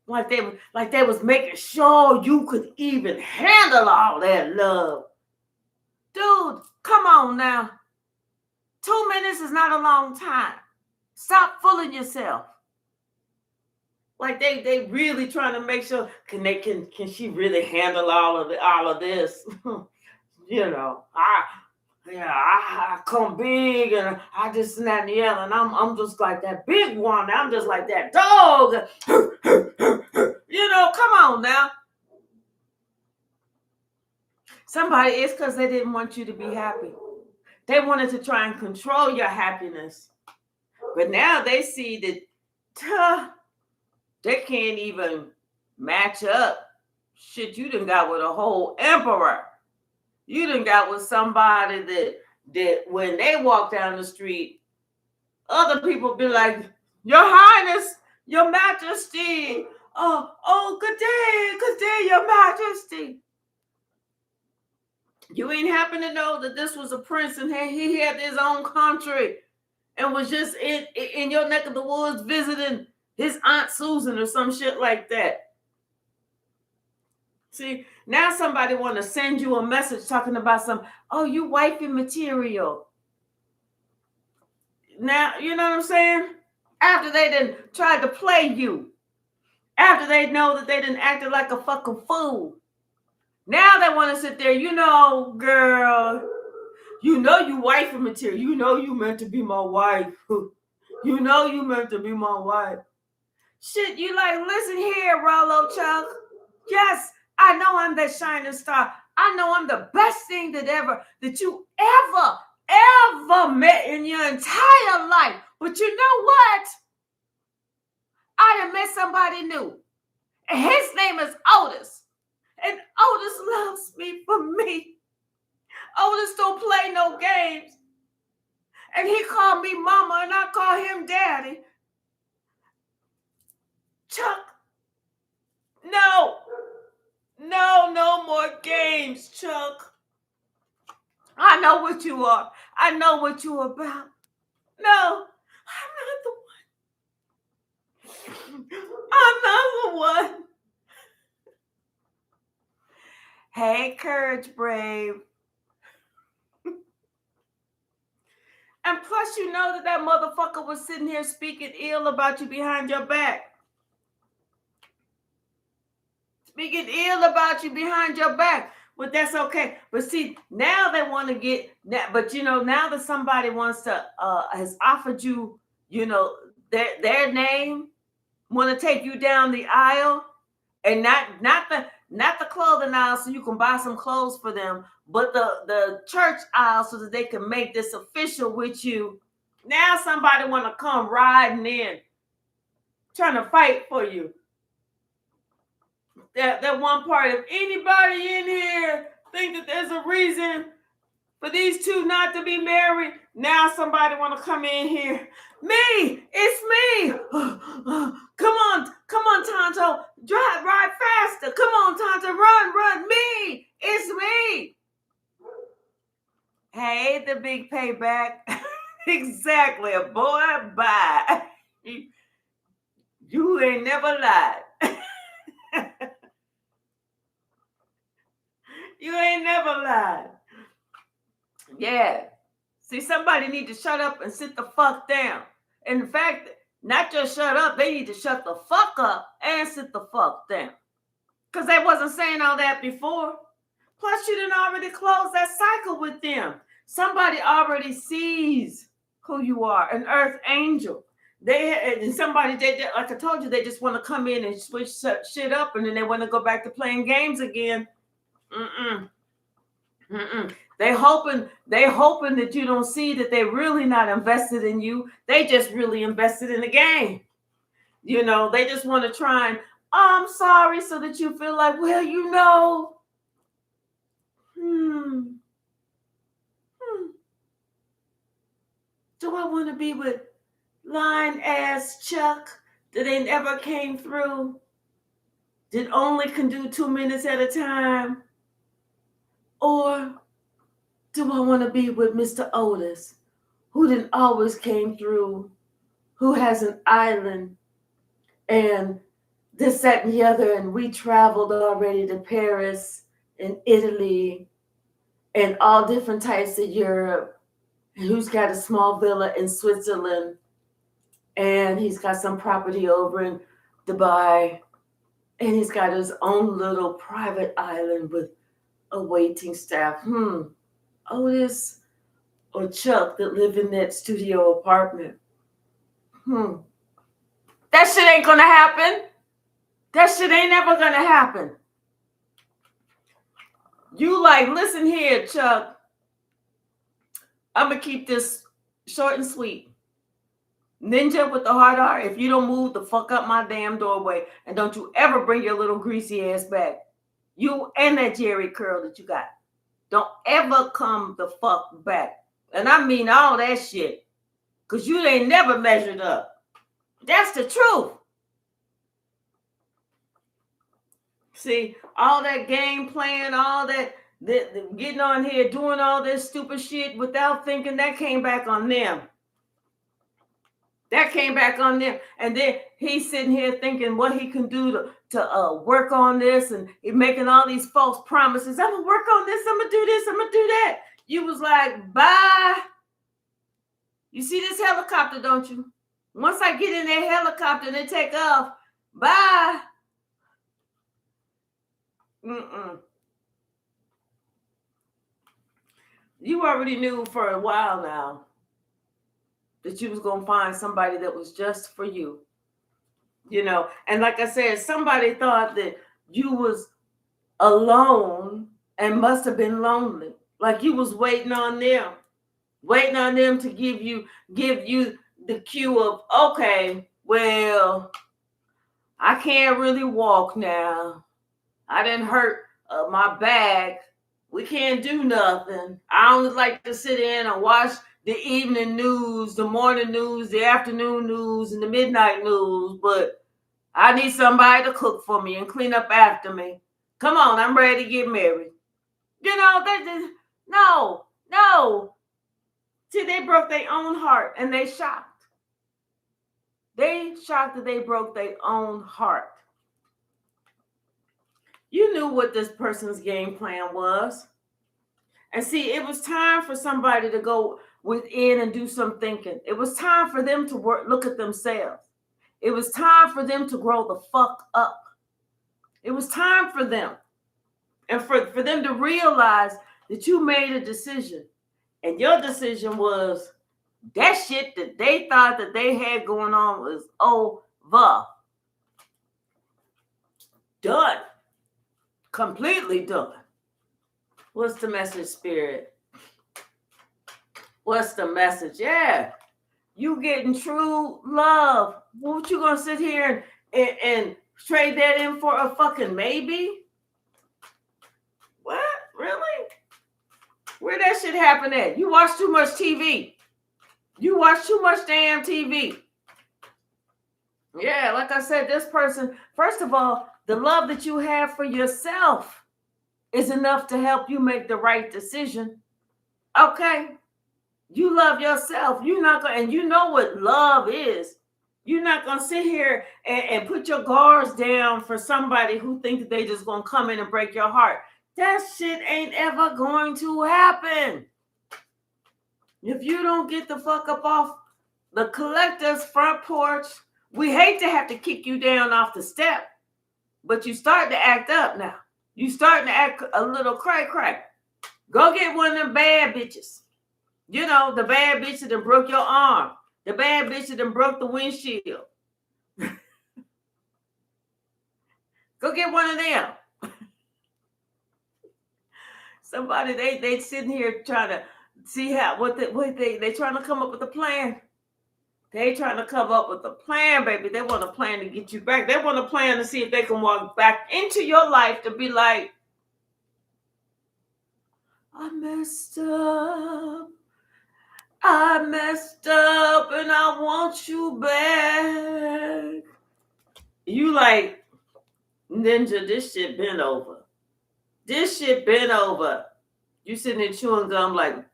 Like they was making sure you could even handle all that love. Dude, come on now. 2 minutes is not a long time. Stop fooling yourself. Like they really trying to make sure can she really handle all of this? Yeah, I come big and I just and that and the other, and I'm just like that big one. I'm just like that dog. You know, come on now. Somebody, it's because they didn't want you to be happy. They wanted to try and control your happiness. But now they see that they can't even match up. Shit, you done got with a whole emperor. You done got with somebody that when they walk down the street, other people be like, Your Highness, Your Majesty. Oh, good day, Your Majesty. You ain't happen to know that this was a prince and he had his own country and was just in your neck of the woods visiting his Aunt Susan or some shit like that. See, now somebody want to send you a message talking about you wifey material. Now, you know what I'm saying? After they didn't try to play you. After they know that they didn't act like a fucking fool. Now they want to sit there, girl, you wifey material. You know you meant to be my wife. You know you meant to be my wife. Shit, you like, listen here, Rollo Chuck. Yes, I know I'm that shining star. I know I'm the best thing that you ever met in your entire life. But you know what? I done met somebody new. And his name is Otis. And Otis loves me for me. Otis don't play no games. And he called me mama and I call him daddy. Chuck, no more games, Chuck. I know what you are. I know what you're about. No, I'm not the one. Hey, Courage Brave. And plus, you know that motherfucker was sitting here speaking ill about you behind your back. Speaking ill about you behind your back. But that's okay. But see, now they want to get that. But now that somebody wants to has offered you, their name, want to take you down the aisle, and not the clothing aisle so you can buy some clothes for them, but the church aisle so that they can make this official with you. Now somebody want to come riding in, trying to fight for you. That one part, if anybody in here think that there's a reason for these two not to be married, now somebody want to come in here. Me, it's me. Come on, Tonto, ride faster. Come on, Tonto, run. Me, it's me. Hey, the big payback. Exactly, boy, bye. You ain't never lied. You ain't never lied. Yeah. See, somebody need to shut up and sit the fuck down. In fact, not just shut up, they need to shut the fuck up and sit the fuck down. Because they wasn't saying all that before. Plus, you didn't already close that cycle with them. Somebody already sees who you are, an earth angel. Like I told you, they just want to come in and switch shit up, and then they want to go back to playing games again. They hoping that you don't see that they're really not invested in you. They just really invested in the game. They just want to try and, I'm sorry, so that you feel like, well, do I want to be with lying ass Chuck that ain't ever came through, that only can do 2 minutes at a time? Or do I want to be with Mr. Otis, who didn't always came through, who has an island and this, that, and the other, and we traveled already to Paris and Italy and all different types of Europe, and who's got a small villa in Switzerland, and he's got some property over in Dubai, and he's got his own little private island with a waiting staff. Otis, or Chuck that live in that studio apartment. That shit ain't gonna happen. That shit ain't never gonna happen. You like, listen here, Chuck. I'm gonna keep this short and sweet. Ninja with the hard R, if you don't move the fuck up my damn doorway, and don't you ever bring your little greasy ass back. You and that Jerry curl that you got. Don't ever come the fuck back. And I mean all that shit. Because you ain't never measured up. That's the truth. See, all that game playing, all that getting on here, doing all this stupid shit without thinking, that came back on them. That came back on them. And then he's sitting here thinking what he can do to work on this, and he's making all these false promises. I'm going to work on this. I'm going to do this. I'm going to do that. You was like, bye. You see this helicopter, don't you? Once I get in that helicopter and they take off, bye. You already knew for a while now that you was going to find somebody that was just for you. You know, and like I said, somebody thought that you was alone and must have been lonely. Like you was waiting on them to give you the cue of, okay, well, I can't really walk now. I didn't hurt my back. We can't do nothing. I only like to sit in and watch the evening news, the morning news, the afternoon news, and the midnight news, but I need somebody to cook for me and clean up after me. Come on, I'm ready to get married. You know, they just, no. See, they broke their own heart, and they shocked. They shocked that they broke their own heart. You knew what this person's game plan was. And see, it was time for somebody to go within and do some thinking. It was time for them to look at themselves. It was time for them to grow the fuck up. It was time for them. And for them to realize that you made a decision. And your decision was that shit that they thought that they had going on was over. Done. Completely done. What's the message, Spirit? What's the message? Yeah. You getting true love. What you gonna sit here and trade that in for a fucking maybe? What? Really? Where that shit happen at? You watch too much TV. You watch too much damn TV. Yeah, like I said, this person, first of all, the love that you have for yourself is enough to help you make the right decision. Okay? You love yourself. You're not going, and you know what love is. You're not going to sit here and put your guards down for somebody who thinks they just going to come in and break your heart. That shit ain't ever going to happen. If you don't get the fuck up off the collector's front porch, we hate to have to kick you down off the step, but you starting to act up now. You starting to act a little cray-cray. Go get one of them bad bitches. You know, the bad bitch that broke your arm. The bad bitch that broke the windshield. Go get one of them. Somebody, they sitting here trying to see what they trying to come up with a plan. They trying to come up with a plan, baby. They want a plan to get you back. They want a plan to see if they can walk back into your life to be like, I messed up. And I want you back. You like, Ninja, this shit been over. This shit been over. You sitting there chewing gum like,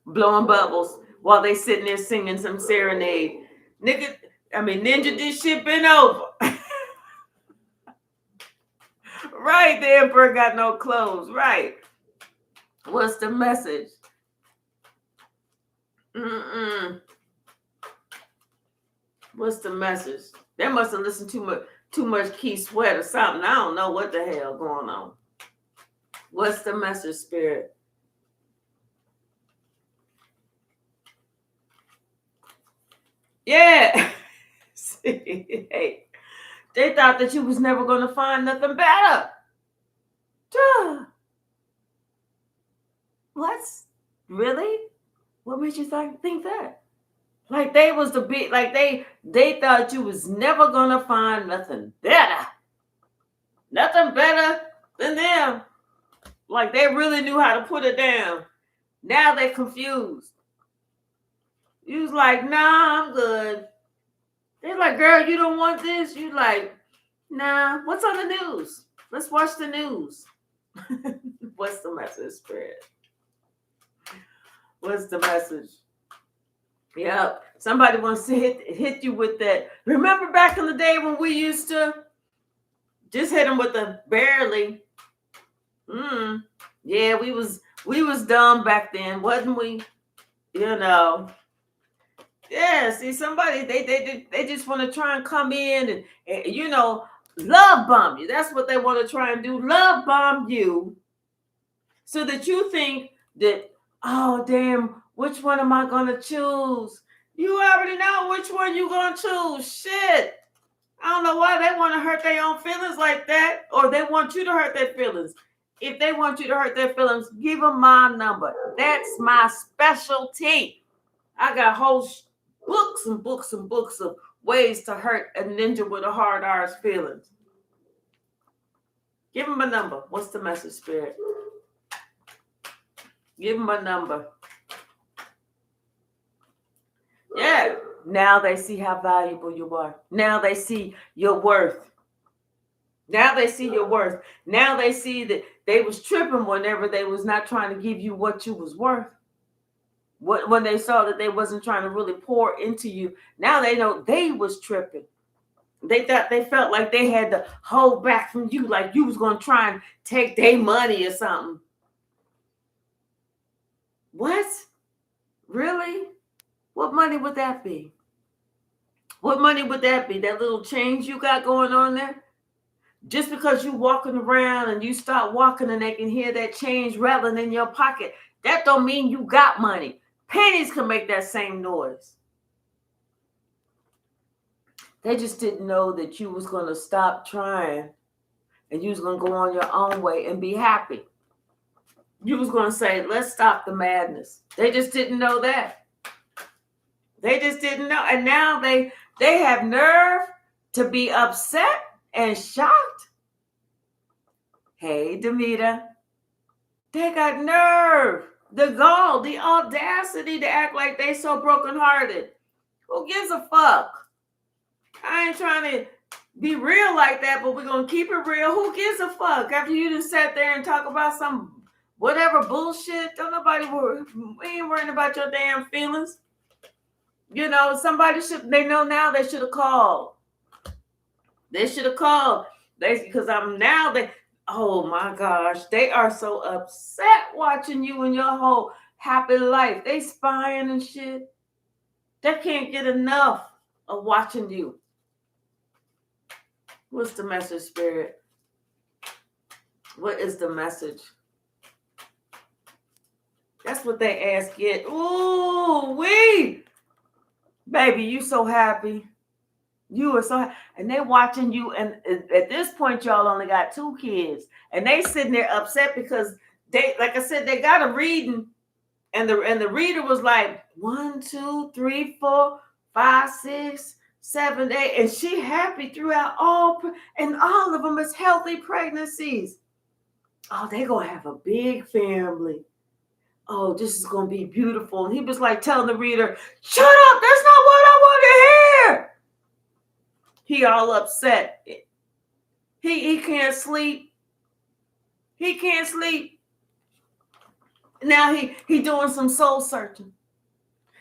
blowing bubbles while they sitting there singing some serenade. Ninja, this shit been over. Right, the emperor got no clothes. Right. What's the message? What's the message? They must have listened too much Keith Sweat or something. I don't know what the hell going on. What's the message, Spirit? Yeah. See, hey, they thought that you was never going to find nothing better. Duh. What? Really? What made you think that? Like they was the big, like they thought you was never going to find nothing better. Nothing better than them. Like they really knew how to put it down. Now they confused. You was like, nah, I'm good. They're like, girl, you don't want this? You like, nah, what's on the news? Let's watch the news. What's the message, Spirit? What's the message? Yep. Somebody wants to hit you with that. Remember back in the day when we used to just hit them with the barely. Yeah, we was dumb back then, wasn't we? You know. Yeah, see, somebody they just want to try and come in and you know, love bomb you. That's what they want to try and do. Love bomb you so that you think that, oh damn, which one am I gonna choose? You already know which one you gonna choose. Shit. I don't know why they want to hurt their own feelings like that, or they want you to hurt their feelings. If they want you to hurt their feelings, give them my number. That's my specialty. I got whole books and books and books of ways to hurt a ninja with a hard R's feelings. Give him a number. What's the message, Spirit? Give him a number. Yeah. Now they see how valuable you are. Now they see your worth. Now they see your worth. Now they see that they was tripping whenever they was not trying to give you what you was worth. When they saw that they wasn't trying to really pour into you, now they know they was tripping. They felt like they had to hold back from you, like you was going to try and take their money or something. What? Really? What money would that be? What money would that be? That little change you got going on there? Just because you walking around and you start walking and they can hear that change rattling in your pocket, that don't mean you got money. Pennies can make that same noise. They just didn't know that you was going to stop trying and you was going to go on your own way and be happy. You was going to say, let's stop the madness. They just didn't know that. They just didn't know. And now they have nerve to be upset and shocked. Hey, Demeter. They got nerve, the gall, the audacity to act like they so brokenhearted. Who gives a fuck? I ain't trying to be real like that, but we're going to keep it real. Who gives a fuck? After you just sat there and talk about some whatever bullshit, don't nobody worry. We ain't worrying about your damn feelings. You know, they know now they should have called. They should have called. Oh my gosh, they are so upset watching you in your whole happy life. They spying and shit. They can't get enough of watching you. What's the message, Spirit? What is the message? That's what they ask it. Ooh, baby, you so happy. You are so happy. And they watching you. And at this point, y'all only got 2 kids. And they sitting there upset because they, like I said, they got a reading. And the reader was like 1, 2, 3, 4, 5, 6, 7, 8. And she happy throughout all of them is healthy pregnancies. Oh, they gonna have a big family. Oh, this is gonna be beautiful. And he was like telling the reader, shut up, that's not what I want to hear. He all upset. He can't sleep. He can't sleep. Now he doing some soul searching.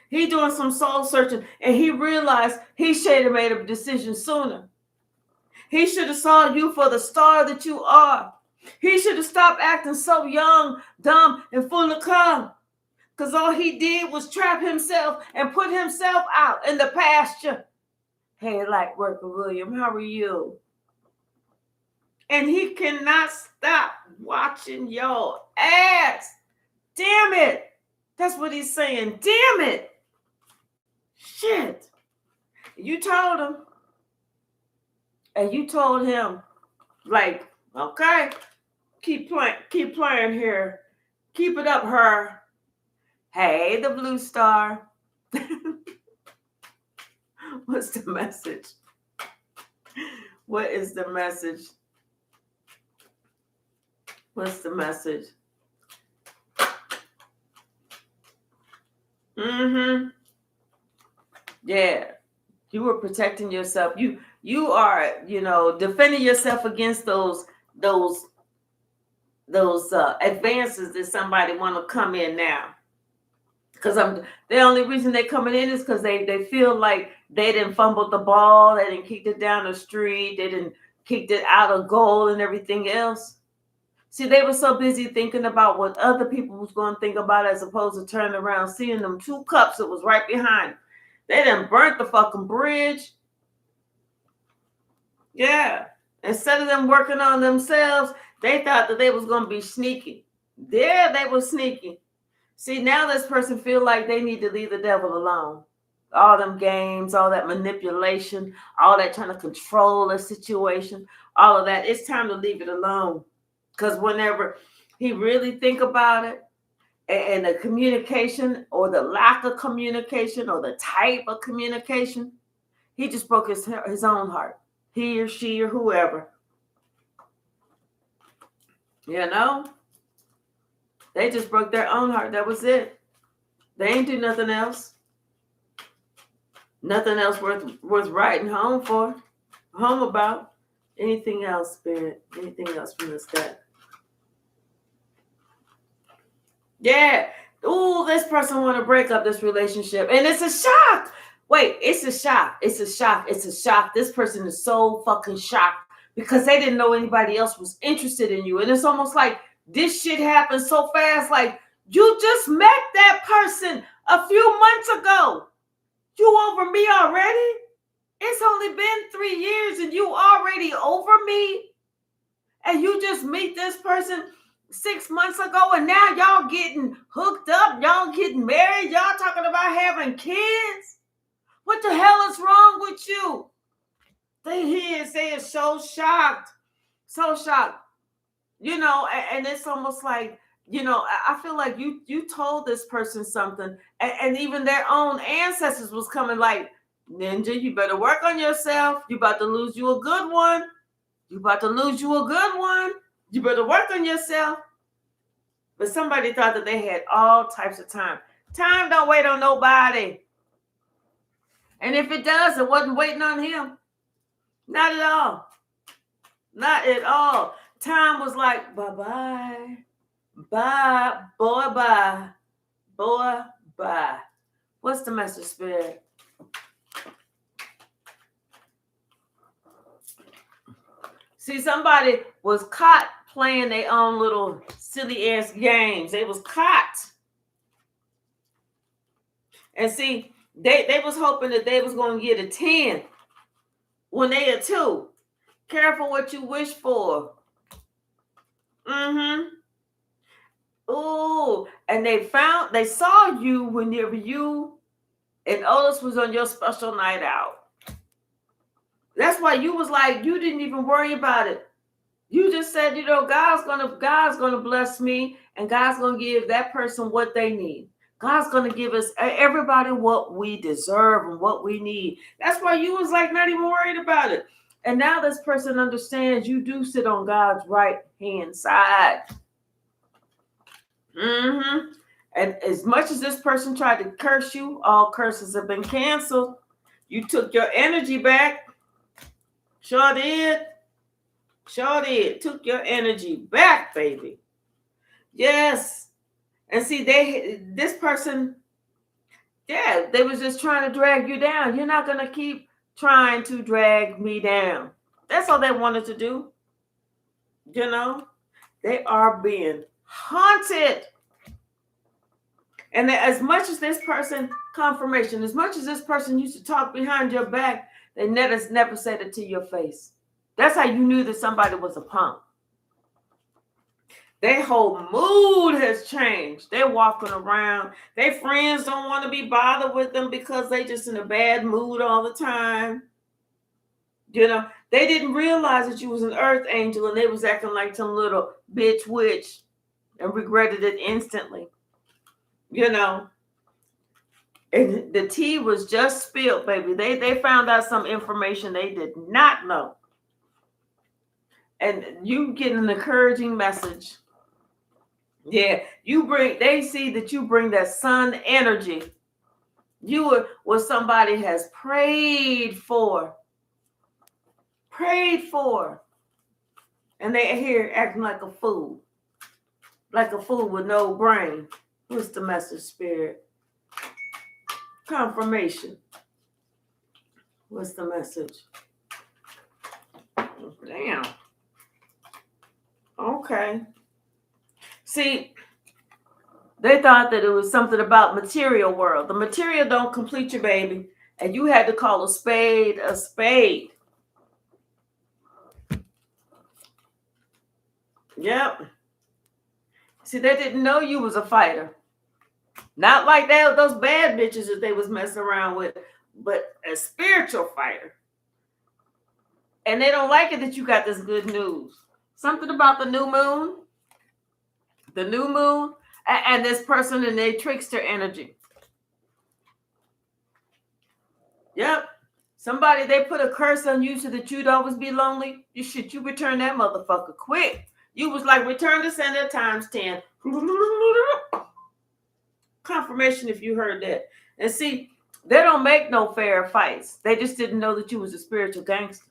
He doing some soul searching, and he realized he should have made a decision sooner. He should have saw you for the star that you are. He should have stopped acting so young, dumb, and full of cum. Because all he did was trap himself and put himself out in the pasture. Hey, light worker William, how are you? And he cannot stop watching your ass. Damn it. That's what he's saying. Damn it. Shit. You told him. And you told him, like, okay, keep playing here. Keep it up, her. Hey, the blue star. What's the message? What is the message? What's the message? Yeah. You were protecting yourself. You are, defending yourself against those advances that somebody want to come in now. Because the only reason they're coming in is because they feel like they didn't fumble the ball, they didn't kick it down the street, they didn't kick it out of goal and everything else. See, they were so busy thinking about what other people was going to think about as opposed to turning around, seeing them 2 cups that was right behind them. They done burnt the fucking bridge. Yeah. Instead of them working on themselves, they thought that they was going to be sneaky. There they were sneaky. See, now this person feel like they need to leave the devil alone. All them games, all that manipulation, all that trying to control a situation, all of that. It's time to leave it alone. Because whenever he really think about it, and the communication or the lack of communication or the type of communication, he just broke his own heart. He or she or whoever. They just broke their own heart. That was it. They ain't do nothing else. Nothing else worth writing home about. Anything else, Spirit? Anything else from this deck? Yeah. Ooh, this person want to break up this relationship. And it's a shock. Wait, it's a shock. It's a shock. It's a shock. This person is so fucking shocked because they didn't know anybody else was interested in you. And it's almost like this shit happened so fast. Like, you just met that person a few months ago. You over me already? It's only been 3 years and you already over me? And you just meet this person 6 months ago and now y'all getting hooked up, y'all getting married, y'all talking about having kids? What the hell is wrong with you? They are so shocked. So shocked. And it's almost like, I feel like you told this person something and even their own ancestors was coming like, Ninja, you better work on yourself. You about to lose you a good one. You better work on yourself. But somebody thought that they had all types of time. Time don't wait on nobody. And if it does, it wasn't waiting on him. Not at all. Not at all. Time was like, bye-bye. Bye. Boy, bye. Boy, bye. What's the message, Spirit? See, somebody was caught playing their own little silly-ass games. They was caught. And see, they was hoping that they was going to get a 10 when they a 2. Careful what you wish for. Ooh, and they saw you whenever you and Otis was on your special night out. That's why you was like, you didn't even worry about it. You just said, God's gonna bless me, and God's gonna give that person what they need. God's gonna give us everybody what we deserve and what we need. That's why you was like not even worried about it. And now this person understands you do sit on God's right hand side. And as much as this person tried to curse you, all curses have been canceled. You took your energy back. Sure did. Took your energy back, baby. Yes. And see, this person, they was just trying to drag you down. You're not going to keep trying to drag me down. That's all they wanted to do. They are being haunted. And as much as this person, confirmation, as much as this person used to talk behind your back, they never said it to your face. That's how you knew that somebody was a punk. Their whole mood has changed. They're walking around. Their friends don't want to be bothered with them because they just in a bad mood all the time. You know, they didn't realize that you was an earth angel and they was acting like some little bitch witch and regretted it instantly. You know, and the tea was just spilled, baby. They found out some information they did not know. And you get an encouraging message. Yeah, they see that you bring that sun energy. You are what somebody has prayed for. And they're here acting like a fool. Like a fool with no brain. What's the message, Spirit? Confirmation. What's the message? Damn. Okay. See, they thought that it was something about material world. The material don't complete you, baby. And you had to call a spade a spade. Yep. See, they didn't know you was a fighter. Not like those bad bitches that they was messing around with, but a spiritual fighter. And they don't like it that you got this good news. Something about the new moon. The new moon and this person and their trickster energy. Yep. Somebody, they put a curse on you so that you'd always be lonely. You return that motherfucker quick. You was like, return to sender times 10. Confirmation if you heard that. And see, they don't make no fair fights. They just didn't know that you was a spiritual gangster.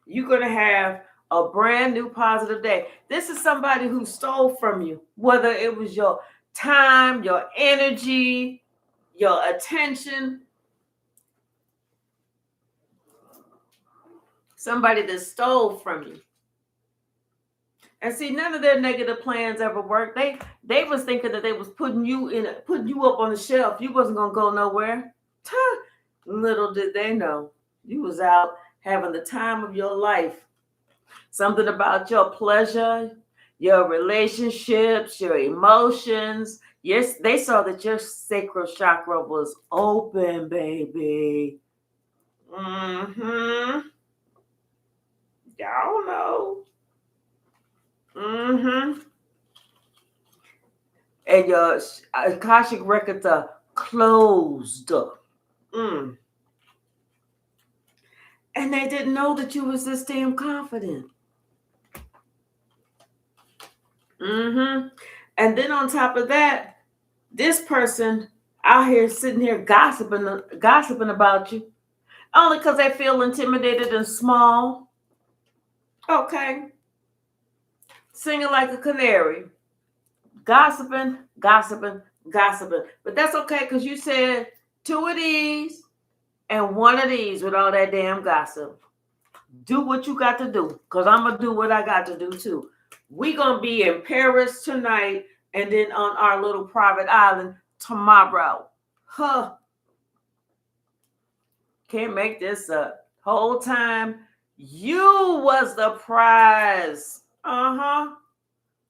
You're going to have a brand new positive day. This is somebody who stole from you, whether it was your time, your energy, your attention. Somebody that stole from you. And see, none of their negative plans ever worked. They was thinking that they was putting you up on the shelf. You wasn't gonna go nowhere. Little did they know you was out having the time of your life. Something about your pleasure, your relationships, your emotions. Yes, they saw that your sacral chakra was open, baby. Y'all know. And your Akashic records are closed. And they didn't know that you was this damn confident. And then on top of that, this person out here sitting here gossiping about you, only because they feel intimidated and small. Okay. Singing like a canary. Gossiping. But that's okay, because you said 2 of these and 1 of these with all that damn gossip. Do what you got to do, because I'm going to do what I got to do too. We're going to be in Paris tonight and then on our little private island tomorrow. Can't make this up. Whole time, you was the prize. I'm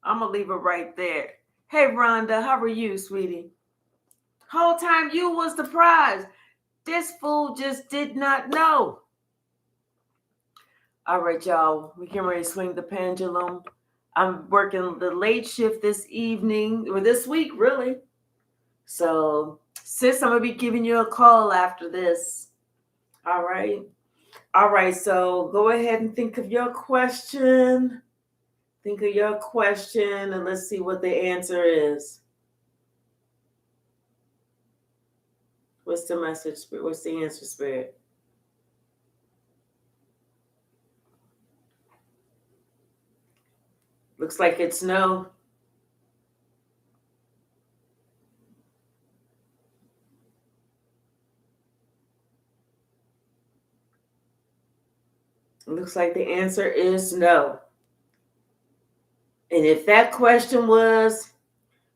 going to leave it right there. Hey, Rhonda, how are you, sweetie? Whole time, you was the prize. This fool just did not know. All right, y'all. We can ready to swing the pendulum. I'm working the late shift this evening, or this week, really. So, sis, I'm going to be giving you a call after this. All right. So go ahead and think of your question. And let's see what the answer is. What's the message? What's the answer, Spirit? Looks like it's no. Looks like the answer is no. And if that question was,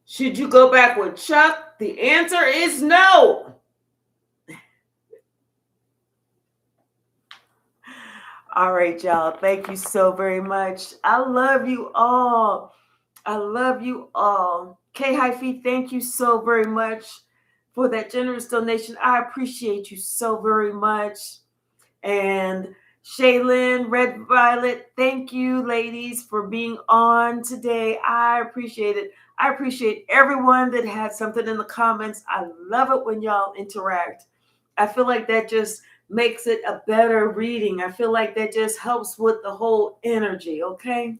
should you go back with Chuck? The answer is no. All right, y'all. Thank you so very much. I love you all. I love you all. K Hyphy, thank you so very much for that generous donation. I appreciate you so very much. And Shaylin, Red Violet, thank you, ladies, for being on today. I appreciate it. I appreciate everyone that had something in the comments. I love it when y'all interact. I feel like that just makes it a better reading. I feel like that just helps with the whole energy, okay?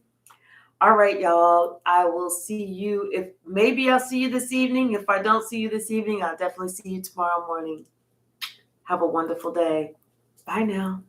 All right, y'all. I will see you. If maybe I'll see you this evening. If I don't see you this evening, I'll definitely see you tomorrow morning. Have a wonderful day. Bye now.